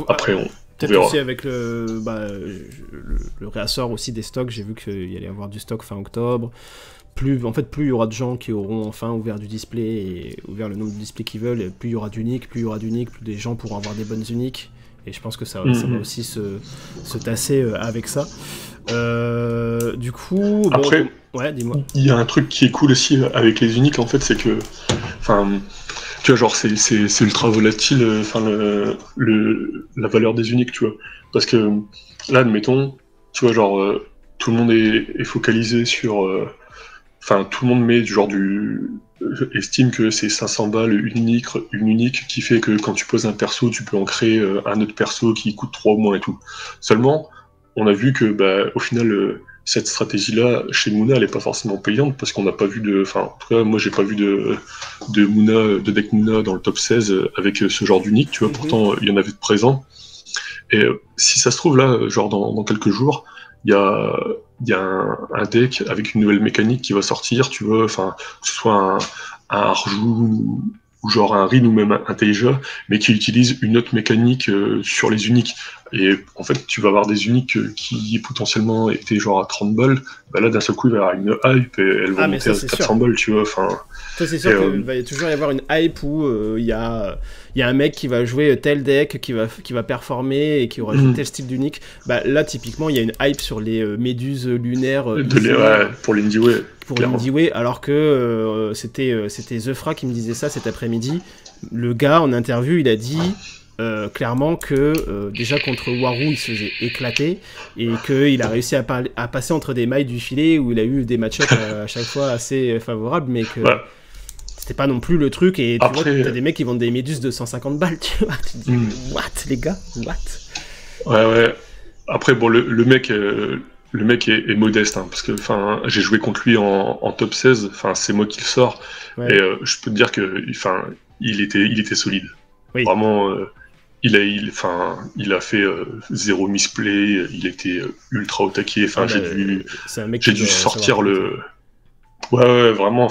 après on peut-être aussi avec le réassort aussi des stocks, j'ai vu qu'il y allait y avoir du stock fin octobre. Plus il y aura de gens qui auront enfin ouvert du display et ouvert le nombre de displays qu'ils veulent, et plus il y aura d'uniques, plus des gens pourront avoir des bonnes uniques. Et je pense que ça va aussi se tasser avec ça. Du coup... Après, ouais, dis-moi. Il y a un truc qui est cool aussi avec les uniques, en fait, c'est que... tu vois, genre, c'est ultra volatile, la valeur des uniques, tu vois. Parce que, là, admettons, tu vois, genre, tout le monde est focalisé sur... tout le monde met estime que c'est 500 balles une unique qui fait que quand tu poses un perso, tu peux en créer un autre perso qui coûte 3 au moins et tout. Seulement, on a vu que, bah, au final, cette stratégie-là, chez Moona, elle est pas forcément payante parce qu'on n'a pas vu en tout cas, moi, j'ai pas vu de deck Moona dans le top 16 avec ce genre d'unique, tu vois, pourtant, il y en avait de présents. Et si ça se trouve, là, genre dans quelques jours, il y a un deck avec une nouvelle mécanique qui va sortir, tu vois, que ce soit un Arjun ou genre un Rin ou même un Teija, mais qui utilise une autre mécanique sur les uniques. Et en fait, tu vas avoir des uniques qui potentiellement étaient genre à 30 balles, bah là d'un seul coup il va y avoir une hype et elles vont monter à 400 balles, tu vois. Ça c'est sûr qu'il va toujours y avoir une hype où il y a un mec qui va jouer tel deck, qui va performer et qui aura tel style d'unique. Bah, là typiquement il y a une hype sur les méduses lunaires pour l'Indieway. Pour l'Indieway, alors que c'était Zefra qui me disait ça cet après-midi. Le gars en interview il a dit clairement que déjà contre Waru il se faisait éclater et qu'il a réussi à passer entre des mailles du filet où il a eu des match-ups à chaque fois assez favorables, mais que c'était pas non plus le truc. Et tu vois, t'as des mecs qui vendent des méduses de 150 balles, tu vois, tu te dis what les gars, what. Ouais. Après bon, le mec est modeste, hein, parce que j'ai joué contre lui en top 16, c'est moi qui le sors, et je peux te dire que il était solide. Oui. Vraiment, il a fait 0 misplay, il était ultra au taquet, j'ai dû sortir le... Ouais, vraiment,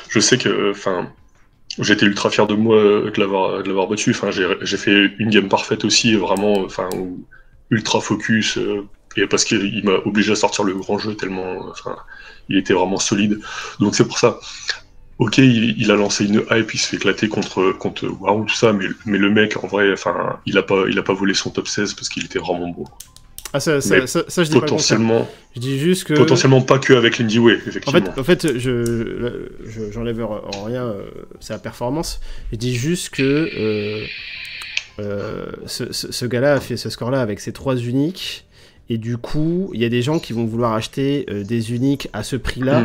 je sais que, j'étais ultra fier de moi de l'avoir battu, j'ai fait une game parfaite aussi, vraiment, ultra focus, et parce qu'il m'a obligé à sortir le grand jeu tellement, il était vraiment solide, donc c'est pour ça. Ok, il a lancé une hype, il se fait éclater contre Waru, tout ça, mais le mec, en vrai, il a pas volé son top 16 parce qu'il était vraiment beau. ça, je dis potentiellement, pas. Je dis juste que... Potentiellement pas que avec l'Indie Way, effectivement. En fait j'enlève en rien sa performance. Je dis juste que ce gars-là a fait ce score-là avec ses 3 uniques. Et du coup, il y a des gens qui vont vouloir acheter des uniques à ce prix-là,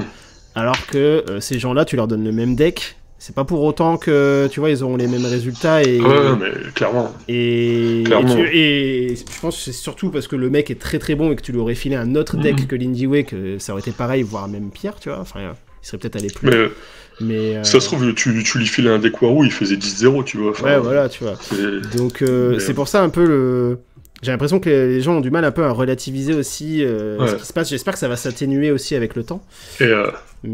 alors que ces gens-là, tu leur donnes le même deck. C'est pas pour autant que, tu vois, ils auront les mêmes résultats. Et, mais clairement. Et je pense que c'est surtout parce que le mec est très très bon et que tu lui aurais filé un autre deck que l'Indie Way, que ça aurait été pareil, voire même pire, tu vois. Enfin, il serait peut-être allé plus. Mais ça se trouve, tu lui filais un deck Warou, il faisait 10-0, tu vois. Ouais, voilà, tu vois. Donc, c'est pour ça un peu le... J'ai l'impression que les gens ont du mal un peu à relativiser aussi ce qui se passe. J'espère que ça va s'atténuer aussi avec le temps. Et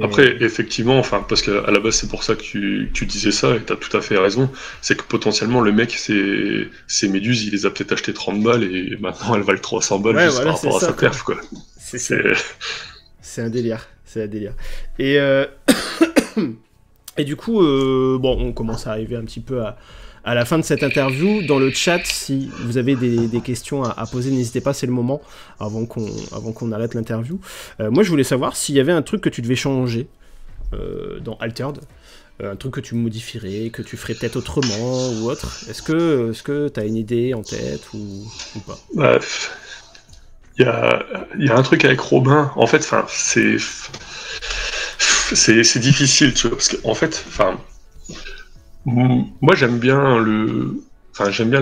après, effectivement, parce qu'à la base, c'est pour ça que tu disais ça, et t'as tout à fait raison, c'est que potentiellement, le mec, ses méduses, il les a peut-être achetées 30 balles, et maintenant, elles valent 300 balles juste par rapport à sa perf, quoi. C'est un délire. C'est un délire. Et, et du coup, on commence à arriver un petit peu à la fin de cette interview. Dans le chat, si vous avez des questions à poser, n'hésitez pas, c'est le moment, avant qu'on arrête l'interview. Moi, je voulais savoir s'il y avait un truc que tu devais changer dans Altered, un truc que tu modifierais, que tu ferais peut-être autrement ou autre. Est-ce que tu as une idée en tête ou pas? Il y a un truc avec Robin, en fait, c'est difficile, tu vois, parce qu'en fait, moi, j'aime bien le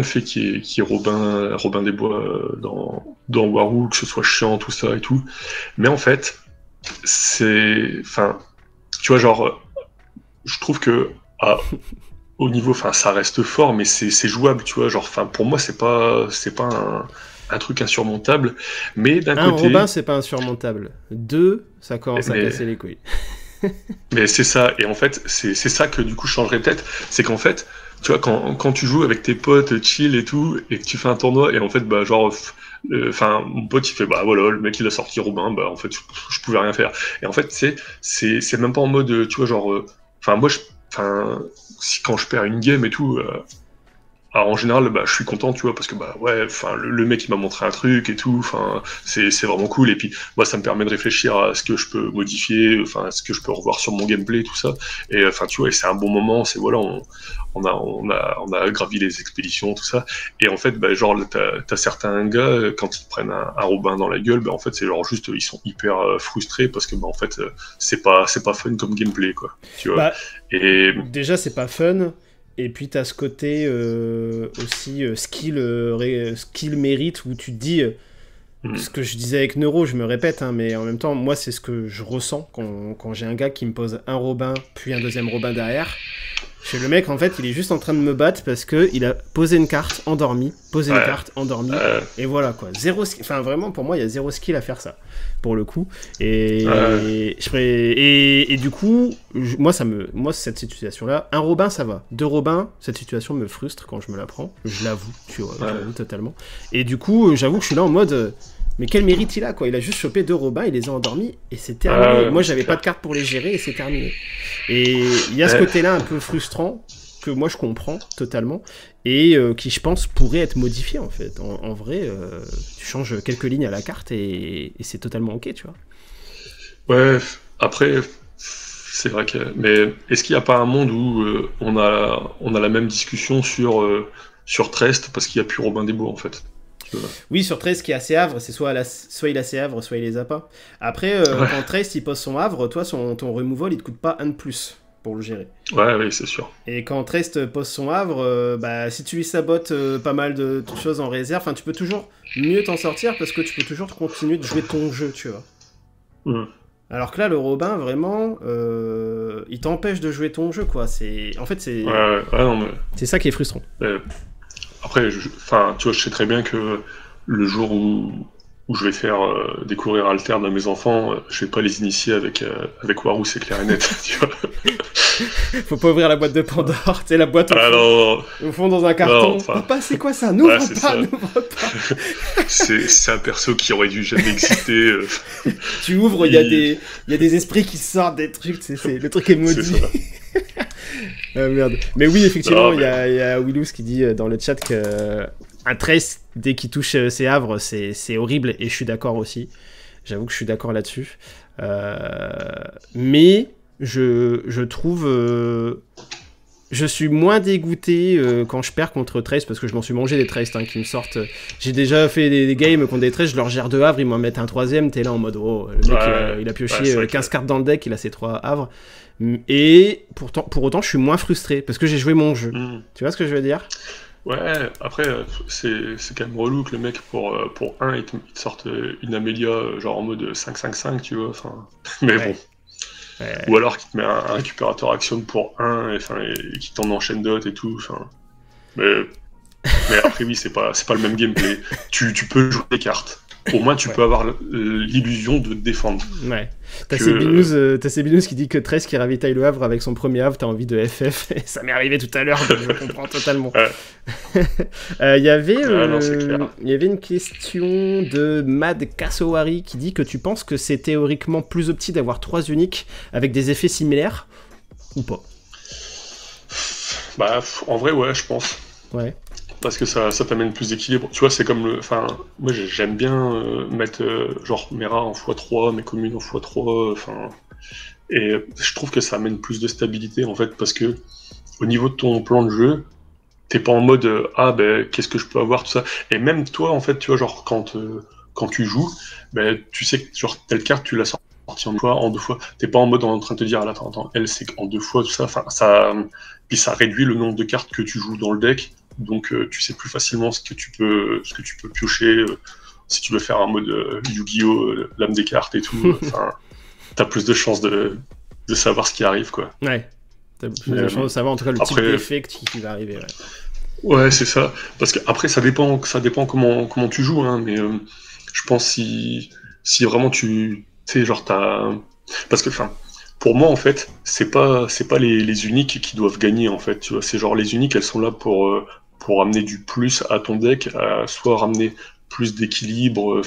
fait qu'il y ait Robin des Bois dans Warou, que ce soit chiant, tout ça et tout. Mais en fait, tu vois, genre, je trouve que au niveau, ça reste fort, mais c'est jouable, tu vois. Genre, pour moi, c'est pas un truc insurmontable. Mais d'un côté, Robin, c'est pas insurmontable. 2, ça commence à casser les couilles. Mais c'est ça, et en fait, c'est ça que du coup je changerais peut-être, c'est qu'en fait, tu vois, quand tu joues avec tes potes, chill et tout, et que tu fais un tournoi, et en fait, mon pote il fait, voilà, le mec il a sorti Robin, en fait, je pouvais rien faire. Et en fait, c'est même pas en mode, tu vois, genre, quand je perds une game et tout, alors en général, je suis content, tu vois, parce que le mec il m'a montré un truc et tout, c'est vraiment cool. Et puis moi, ça me permet de réfléchir à ce que je peux modifier, ce que je peux revoir sur mon gameplay, tout ça. Et tu vois, c'est un bon moment. C'est voilà, on a gravi les expéditions, tout ça. Et en fait, genre t'as certains gars quand ils prennent un Robin dans la gueule, en fait c'est genre juste ils sont hyper frustrés parce que en fait c'est pas fun comme gameplay, quoi. Tu vois. Et déjà c'est pas fun. Et puis t'as ce côté aussi skill mérite où tu te dis ce que je disais avec Neuro, je me répète, mais en même temps moi c'est ce que je ressens quand j'ai un gars qui me pose un Robin puis un deuxième Robin derrière. Chez le mec en fait il est juste en train de me battre parce que il a posé une carte endormi, et voilà quoi, zéro skill. Enfin vraiment pour moi il y a zéro skill à faire ça pour le coup et du coup moi cette situation là, un Robin ça va, 2 Robins cette situation me frustre quand je me la prends, je l'avoue, j'avoue totalement, et du coup j'avoue que je suis là en mode mais quel mérite il a quoi, il a juste chopé 2 Robins, il les a endormis et c'est terminé. Moi j'avais pas de carte pour les gérer et c'est terminé. Et il y a ce côté là un peu frustrant que moi je comprends totalement et qui je pense pourrait être modifié en fait. En vrai tu changes quelques lignes à la carte et c'est totalement ok, tu vois. Ouais, après c'est vrai que, mais est-ce qu'il n'y a pas un monde où on a la même discussion sur Trest parce qu'il n'y a plus Robin des Bois en fait? Oui, sur Trace qui a ses havres, c'est soit il a ses havres, soit il les a pas. Après, quand Trace il pose son havre, toi ton removal il te coûte pas 1 de plus pour le gérer. Ouais, oui, c'est sûr. Et quand Trace pose son havre, si tu lui sabotes pas mal de choses en réserve, tu peux toujours mieux t'en sortir parce que tu peux toujours continuer de jouer ton jeu, tu vois. Alors que là, le Robin, vraiment, il t'empêche de jouer ton jeu, quoi. En fait, c'est c'est ça qui est frustrant. Après, tu vois, je sais très bien que le jour où je vais faire découvrir Altered à mes enfants, je vais pas les initier avec Warou, c'est clair et net, tu vois. Faut pas ouvrir la boîte de Pandore, tu sais, la boîte au fond dans un carton. Papa, c'est quoi ça? N'ouvre pas. C'est un perso qui aurait dû jamais exister. Tu ouvres, il y a des esprits qui sortent, des trucs, le truc est maudit. Ah, merde. Mais oui, effectivement, il y a Willous qui dit dans le chat que un Trace, dès qu'il touche ses havres, c'est horrible, et je suis d'accord aussi. J'avoue que je suis d'accord là-dessus. Mais je trouve... je suis moins dégoûté quand je perds contre Trace, parce que je m'en suis mangé des Trace qui me sortent. J'ai déjà fait des games contre des Trace, je leur gère 2 havres, ils m'en mettent un 3ème, t'es là en mode oh, le mec il a pioché 15 cartes dans le deck, il a ses 3 havres. Et pour autant, je suis moins frustré, parce que j'ai joué mon jeu. Tu vois ce que je veux dire? Ouais, après, c'est quand même relou que le mec, pour 1, il te sorte une Amelia, genre en mode 5-5-5, tu vois, enfin... Mais bon. Ou alors qu'il te met un récupérateur action pour 1, et qui t'en enchaîne d'autres et tout, enfin... Mais après, oui, c'est pas le même gameplay. Tu peux jouer des cartes. Au moins, tu peux avoir l'illusion de défendre. Ouais. T'as Cébinous qui dit que 13 qui ravitaille le Havre avec son premier Havre, t'as envie de FF. Et ça m'est arrivé tout à l'heure, donc je comprends totalement. Il y avait une question de Mad Kasowari qui dit que tu penses que c'est théoriquement plus opti d'avoir 3 uniques avec des effets similaires ou pas? Bah, en vrai, ouais, je pense. Ouais. Parce que ça t'amène plus d'équilibre. Tu vois, c'est comme le... Enfin, moi, j'aime bien mettre, genre, mes rats en x3, mes communes en x3, enfin... Et je trouve que ça amène plus de stabilité, en fait, parce que au niveau de ton plan de jeu, t'es pas en mode ah, ben, qu'est-ce que je peux avoir, tout ça. Et même toi, en fait, tu vois, genre, quand tu joues, ben, tu sais que, genre, telle carte, tu l'as sortie en 2 fois. T'es pas en mode en train de te dire, ah, là, attends, elle, c'est en 2 fois, tout ça. Enfin, puis ça réduit le nombre de cartes que tu joues dans le deck. Donc tu sais plus facilement ce que tu peux piocher si tu veux faire un mode Yu-Gi-Oh! Lame des cartes et tout. T'as plus de chances de savoir ce qui arrive, quoi. Ouais. T'as plus de chances de savoir en tout cas le type d'effet qui va arriver. Ouais, c'est ça. Parce que après ça dépend comment tu joues, hein, mais je pense si vraiment tu sais genre parce que pour moi, en fait, c'est pas les uniques qui doivent gagner, en fait, tu vois. C'est genre les uniques, elles sont là pour amener du plus à ton deck, soit ramener plus d'équilibre,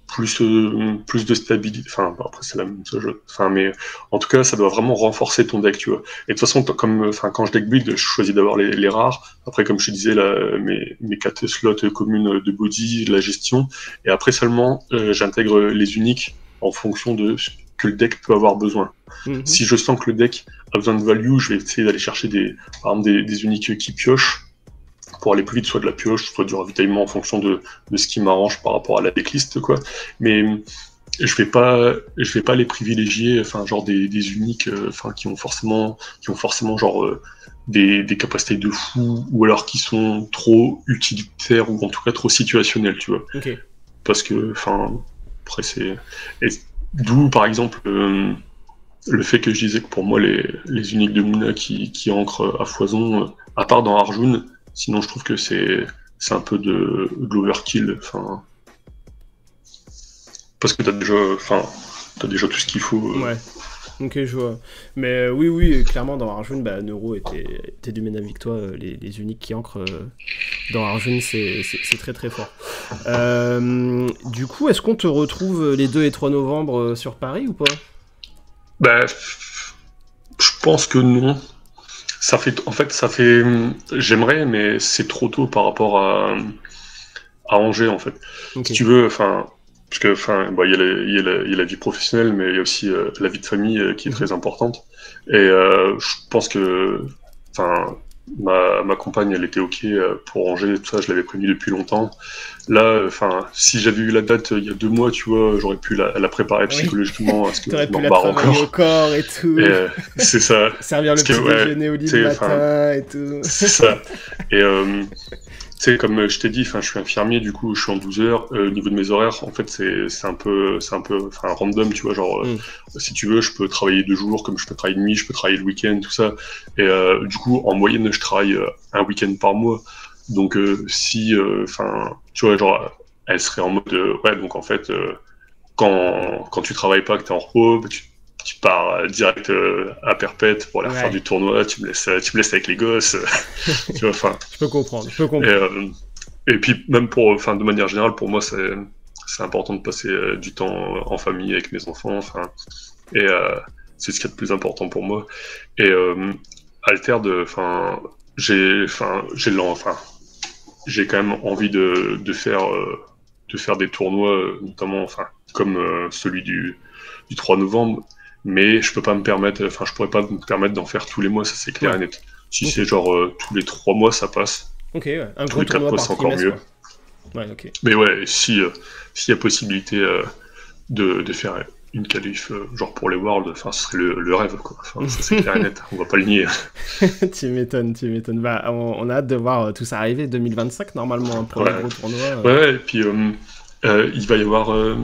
plus de stabilité. Enfin, après, c'est la même chose. Mais en tout cas, ça doit vraiment renforcer ton deck, tu vois. Et de toute façon, quand je deck build, je choisis d'avoir les rares. Après, comme je te disais, mes 4 slots communes de body, la gestion. Et après seulement, j'intègre les uniques en fonction de ce que le deck peut avoir besoin. Si je sens que le deck a besoin de value, je vais essayer d'aller chercher par exemple des uniques qui piochent pour aller plus vite, soit de la pioche, soit du ravitaillement en fonction de ce qui m'arrange par rapport à la decklist, quoi. Mais je vais pas les privilégier, genre des uniques, qui ont forcément genre des capacités de fou, ou alors qui sont trop utilitaires, ou en tout cas trop situationnels, tu vois. Okay. Parce que, après c'est... D'où, par exemple, le fait que je disais que pour moi, les uniques de Muna qui ancrent à foison, à part dans Arjun, sinon je trouve que c'est un peu de l'overkill. Parce que t'as déjà tout ce qu'il faut. Ouais. Ok, je vois. Mais oui, clairement, dans Arjun, Neuro était du même avis que toi. Les uniques qui ancrent dans Arjun, c'est très très fort. Du coup, est-ce qu'on te retrouve les 2 et 3 novembre sur Paris ou pas? Je pense que non. Ça fait... J'aimerais, mais c'est trop tôt par rapport à Angers, en fait. Okay. Si tu veux, parce que il y a la vie professionnelle, mais il y a aussi la vie de famille qui est très importante. Et je pense que ma compagne, elle était ok pour Angers, tout ça, je l'avais prévenu depuis longtemps. Là, si j'avais eu la date il y a 2 mois, tu vois, j'aurais pu la préparer psychologiquement à ce que je m'en barre encore. Au corps et tout. Et, c'est ça. Servir le petit déjeuner au lit le matin et tout. C'est ça. Et tu sais, comme je t'ai dit, je suis infirmier, du coup, je suis en 12 heures. Au niveau de mes horaires, en fait, c'est un peu random, tu vois, genre, si tu veux, je peux travailler 2 jours, comme je peux travailler de nuit, je peux travailler le week-end, tout ça. Et du coup, en moyenne, je travaille un week-end par mois. Donc, si, tu vois, genre, elle serait en mode, ouais, donc en fait, quand tu travailles pas, que t'es en repos, tu pars direct à Perpète pour aller faire du tournoi, tu me laisses avec les gosses. Tu vois, je peux comprendre. Et puis, même de manière générale, pour moi, c'est important de passer du temps en famille avec mes enfants, et c'est ce qui est le plus important pour moi. Et j'ai quand même envie de faire des tournois, notamment, enfin, comme celui du 3 novembre, mais je peux pas me permettre, enfin, je pourrais pas me permettre d'en faire tous les mois, ça c'est clair et net. Si c'est genre tous les 3 mois, ça passe. Ok, ouais. Un tous gros les 4 tournoi mois, par c'est encore trimestre, mieux. quoi. Ouais, ok. Mais ouais, s'il y a possibilité de faire une qualif genre pour les Worlds, enfin, ce serait le rêve, quoi. Enfin, ça c'est clair et net, on va pas le nier. Tu m'étonnes, tu m'étonnes. Bah, on a hâte de voir tout ça arriver 2025 normalement pour Ouais. le gros tournoi. Ouais, et puis il va y avoir.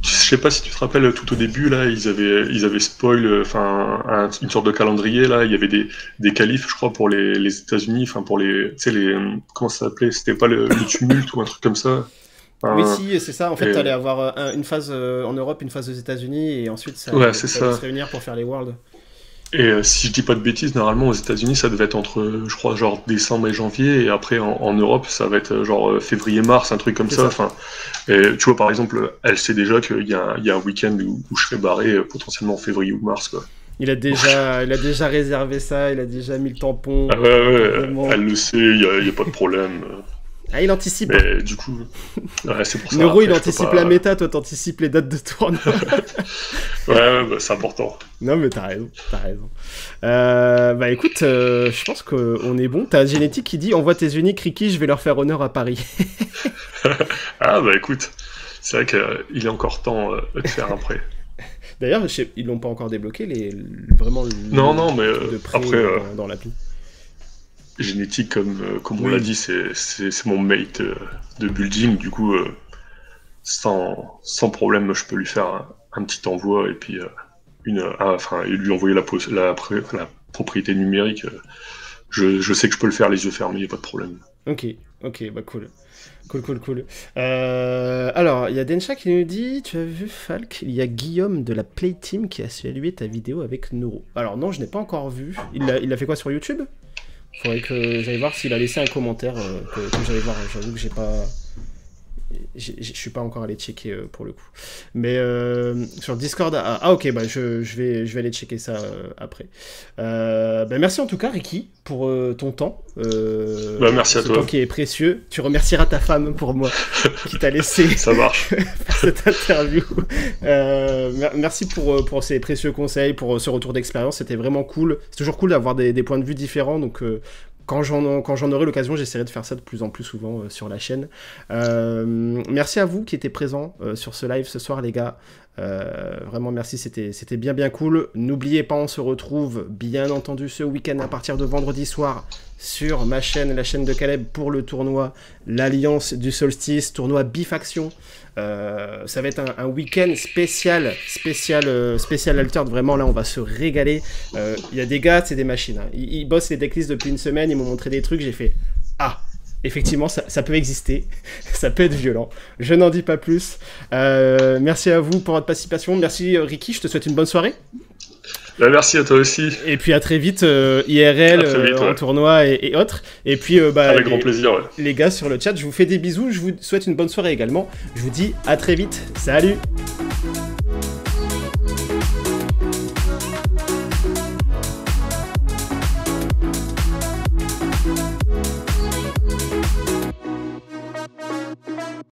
Je sais pas si tu te rappelles, tout au début, là, ils avaient spoil, enfin, une sorte de calendrier, là, il y avait des qualifs, je crois, pour les États-Unis, enfin, pour les. Tu sais, comment ça s'appelait? C'était pas le tumulte ou un truc comme ça? Enfin, Oui, si, c'est ça. En fait, et- t'allais avoir une phase en Europe, une phase aux États-Unis, et ensuite ça Ouais, c'est allait ça. se réunir pour faire les Worlds. Et si je dis pas de bêtises, normalement aux États-Unis ça devait être entre, je crois, genre décembre et janvier, et après en Europe ça va être genre février-mars, un truc comme C'est ça. ça. Enfin, et tu vois par exemple, elle sait déjà qu'il y a un week-end où je serai barré potentiellement en février ou mars, quoi. Il a déjà réservé ça, il a déjà mis le tampon. Ah ouais, Vraiment. elle le sait, y a pas de problème. Ah, il anticipe. Mais du coup, ouais, c'est pour ça. Neuro, après, il je peux anticipe pas- la méta, toi t'anticipes les dates de tournoi. Ouais, bah, c'est important. Non, mais t'as raison, t'as raison. Bah écoute, je pense qu'on est bon. T'as Génétique qui dit envoie tes uniques, Ricky, je vais leur faire honneur à Paris. Ah bah écoute, c'est vrai qu'il est encore temps de faire un prêt. D'ailleurs, ils l'ont pas encore débloqué, vraiment Non, mais de près après, dans l'appli. Génétique, comme on Oui. l'a dit, c'est mon mate de building, du coup, sans problème, je peux lui faire un petit envoi et puis et lui envoyer la propriété numérique. Je sais que je peux le faire les yeux fermés, y a pas de problème. Ok, bah cool. Cool. Alors, il y a Densha qui nous dit, tu as vu Falk, il y a Guillaume de la Play Team qui a salué ta vidéo avec Neuro. Alors non, je n'ai pas encore vu. Il a fait quoi sur YouTube? Faudrait que j'aille voir s'il a laissé un commentaire que j'allais voir. J'avoue que j'ai pas... Je suis pas encore allé checker pour le coup. Mais sur Discord... Ah ok, bah je vais aller checker ça après. Bah, merci en tout cas Ricky pour ton temps. Bah, merci à ce toi. temps qui est précieux. Tu remercieras ta femme pour moi qui t'a laissé Ça marche. faire cette interview. Merci pour ces précieux conseils, pour ce retour d'expérience. C'était vraiment cool. C'est toujours cool d'avoir des points de vue différents. Donc quand j'en aurai l'occasion, j'essaierai de faire ça de plus en plus souvent sur la chaîne. Merci à vous qui étiez présents sur ce live ce soir, les gars. Vraiment merci, c'était bien cool. N'oubliez pas, on se retrouve bien entendu ce week-end à partir de vendredi soir sur ma chaîne, la chaîne de Caleb, pour le tournoi l'Alliance du Solstice, tournoi bifaction. Ça va être un week-end spécial Altered. Vraiment là on va se régaler. Il y a des gars, c'est des machines, hein. Ils bossent les decklists depuis une semaine, ils m'ont montré des trucs, j'ai fait ah, effectivement ça peut exister. Ça peut être violent, je n'en dis pas plus. Merci à vous pour votre participation. Merci Ricky, je te souhaite une bonne soirée. Bah, merci à toi aussi. Et puis à très vite IRL, en tournoi et autres. Et puis avec grand plaisir, ouais. Les gars sur le chat, je vous fais des bisous, je vous souhaite une bonne soirée également. Je vous dis à très vite, salut.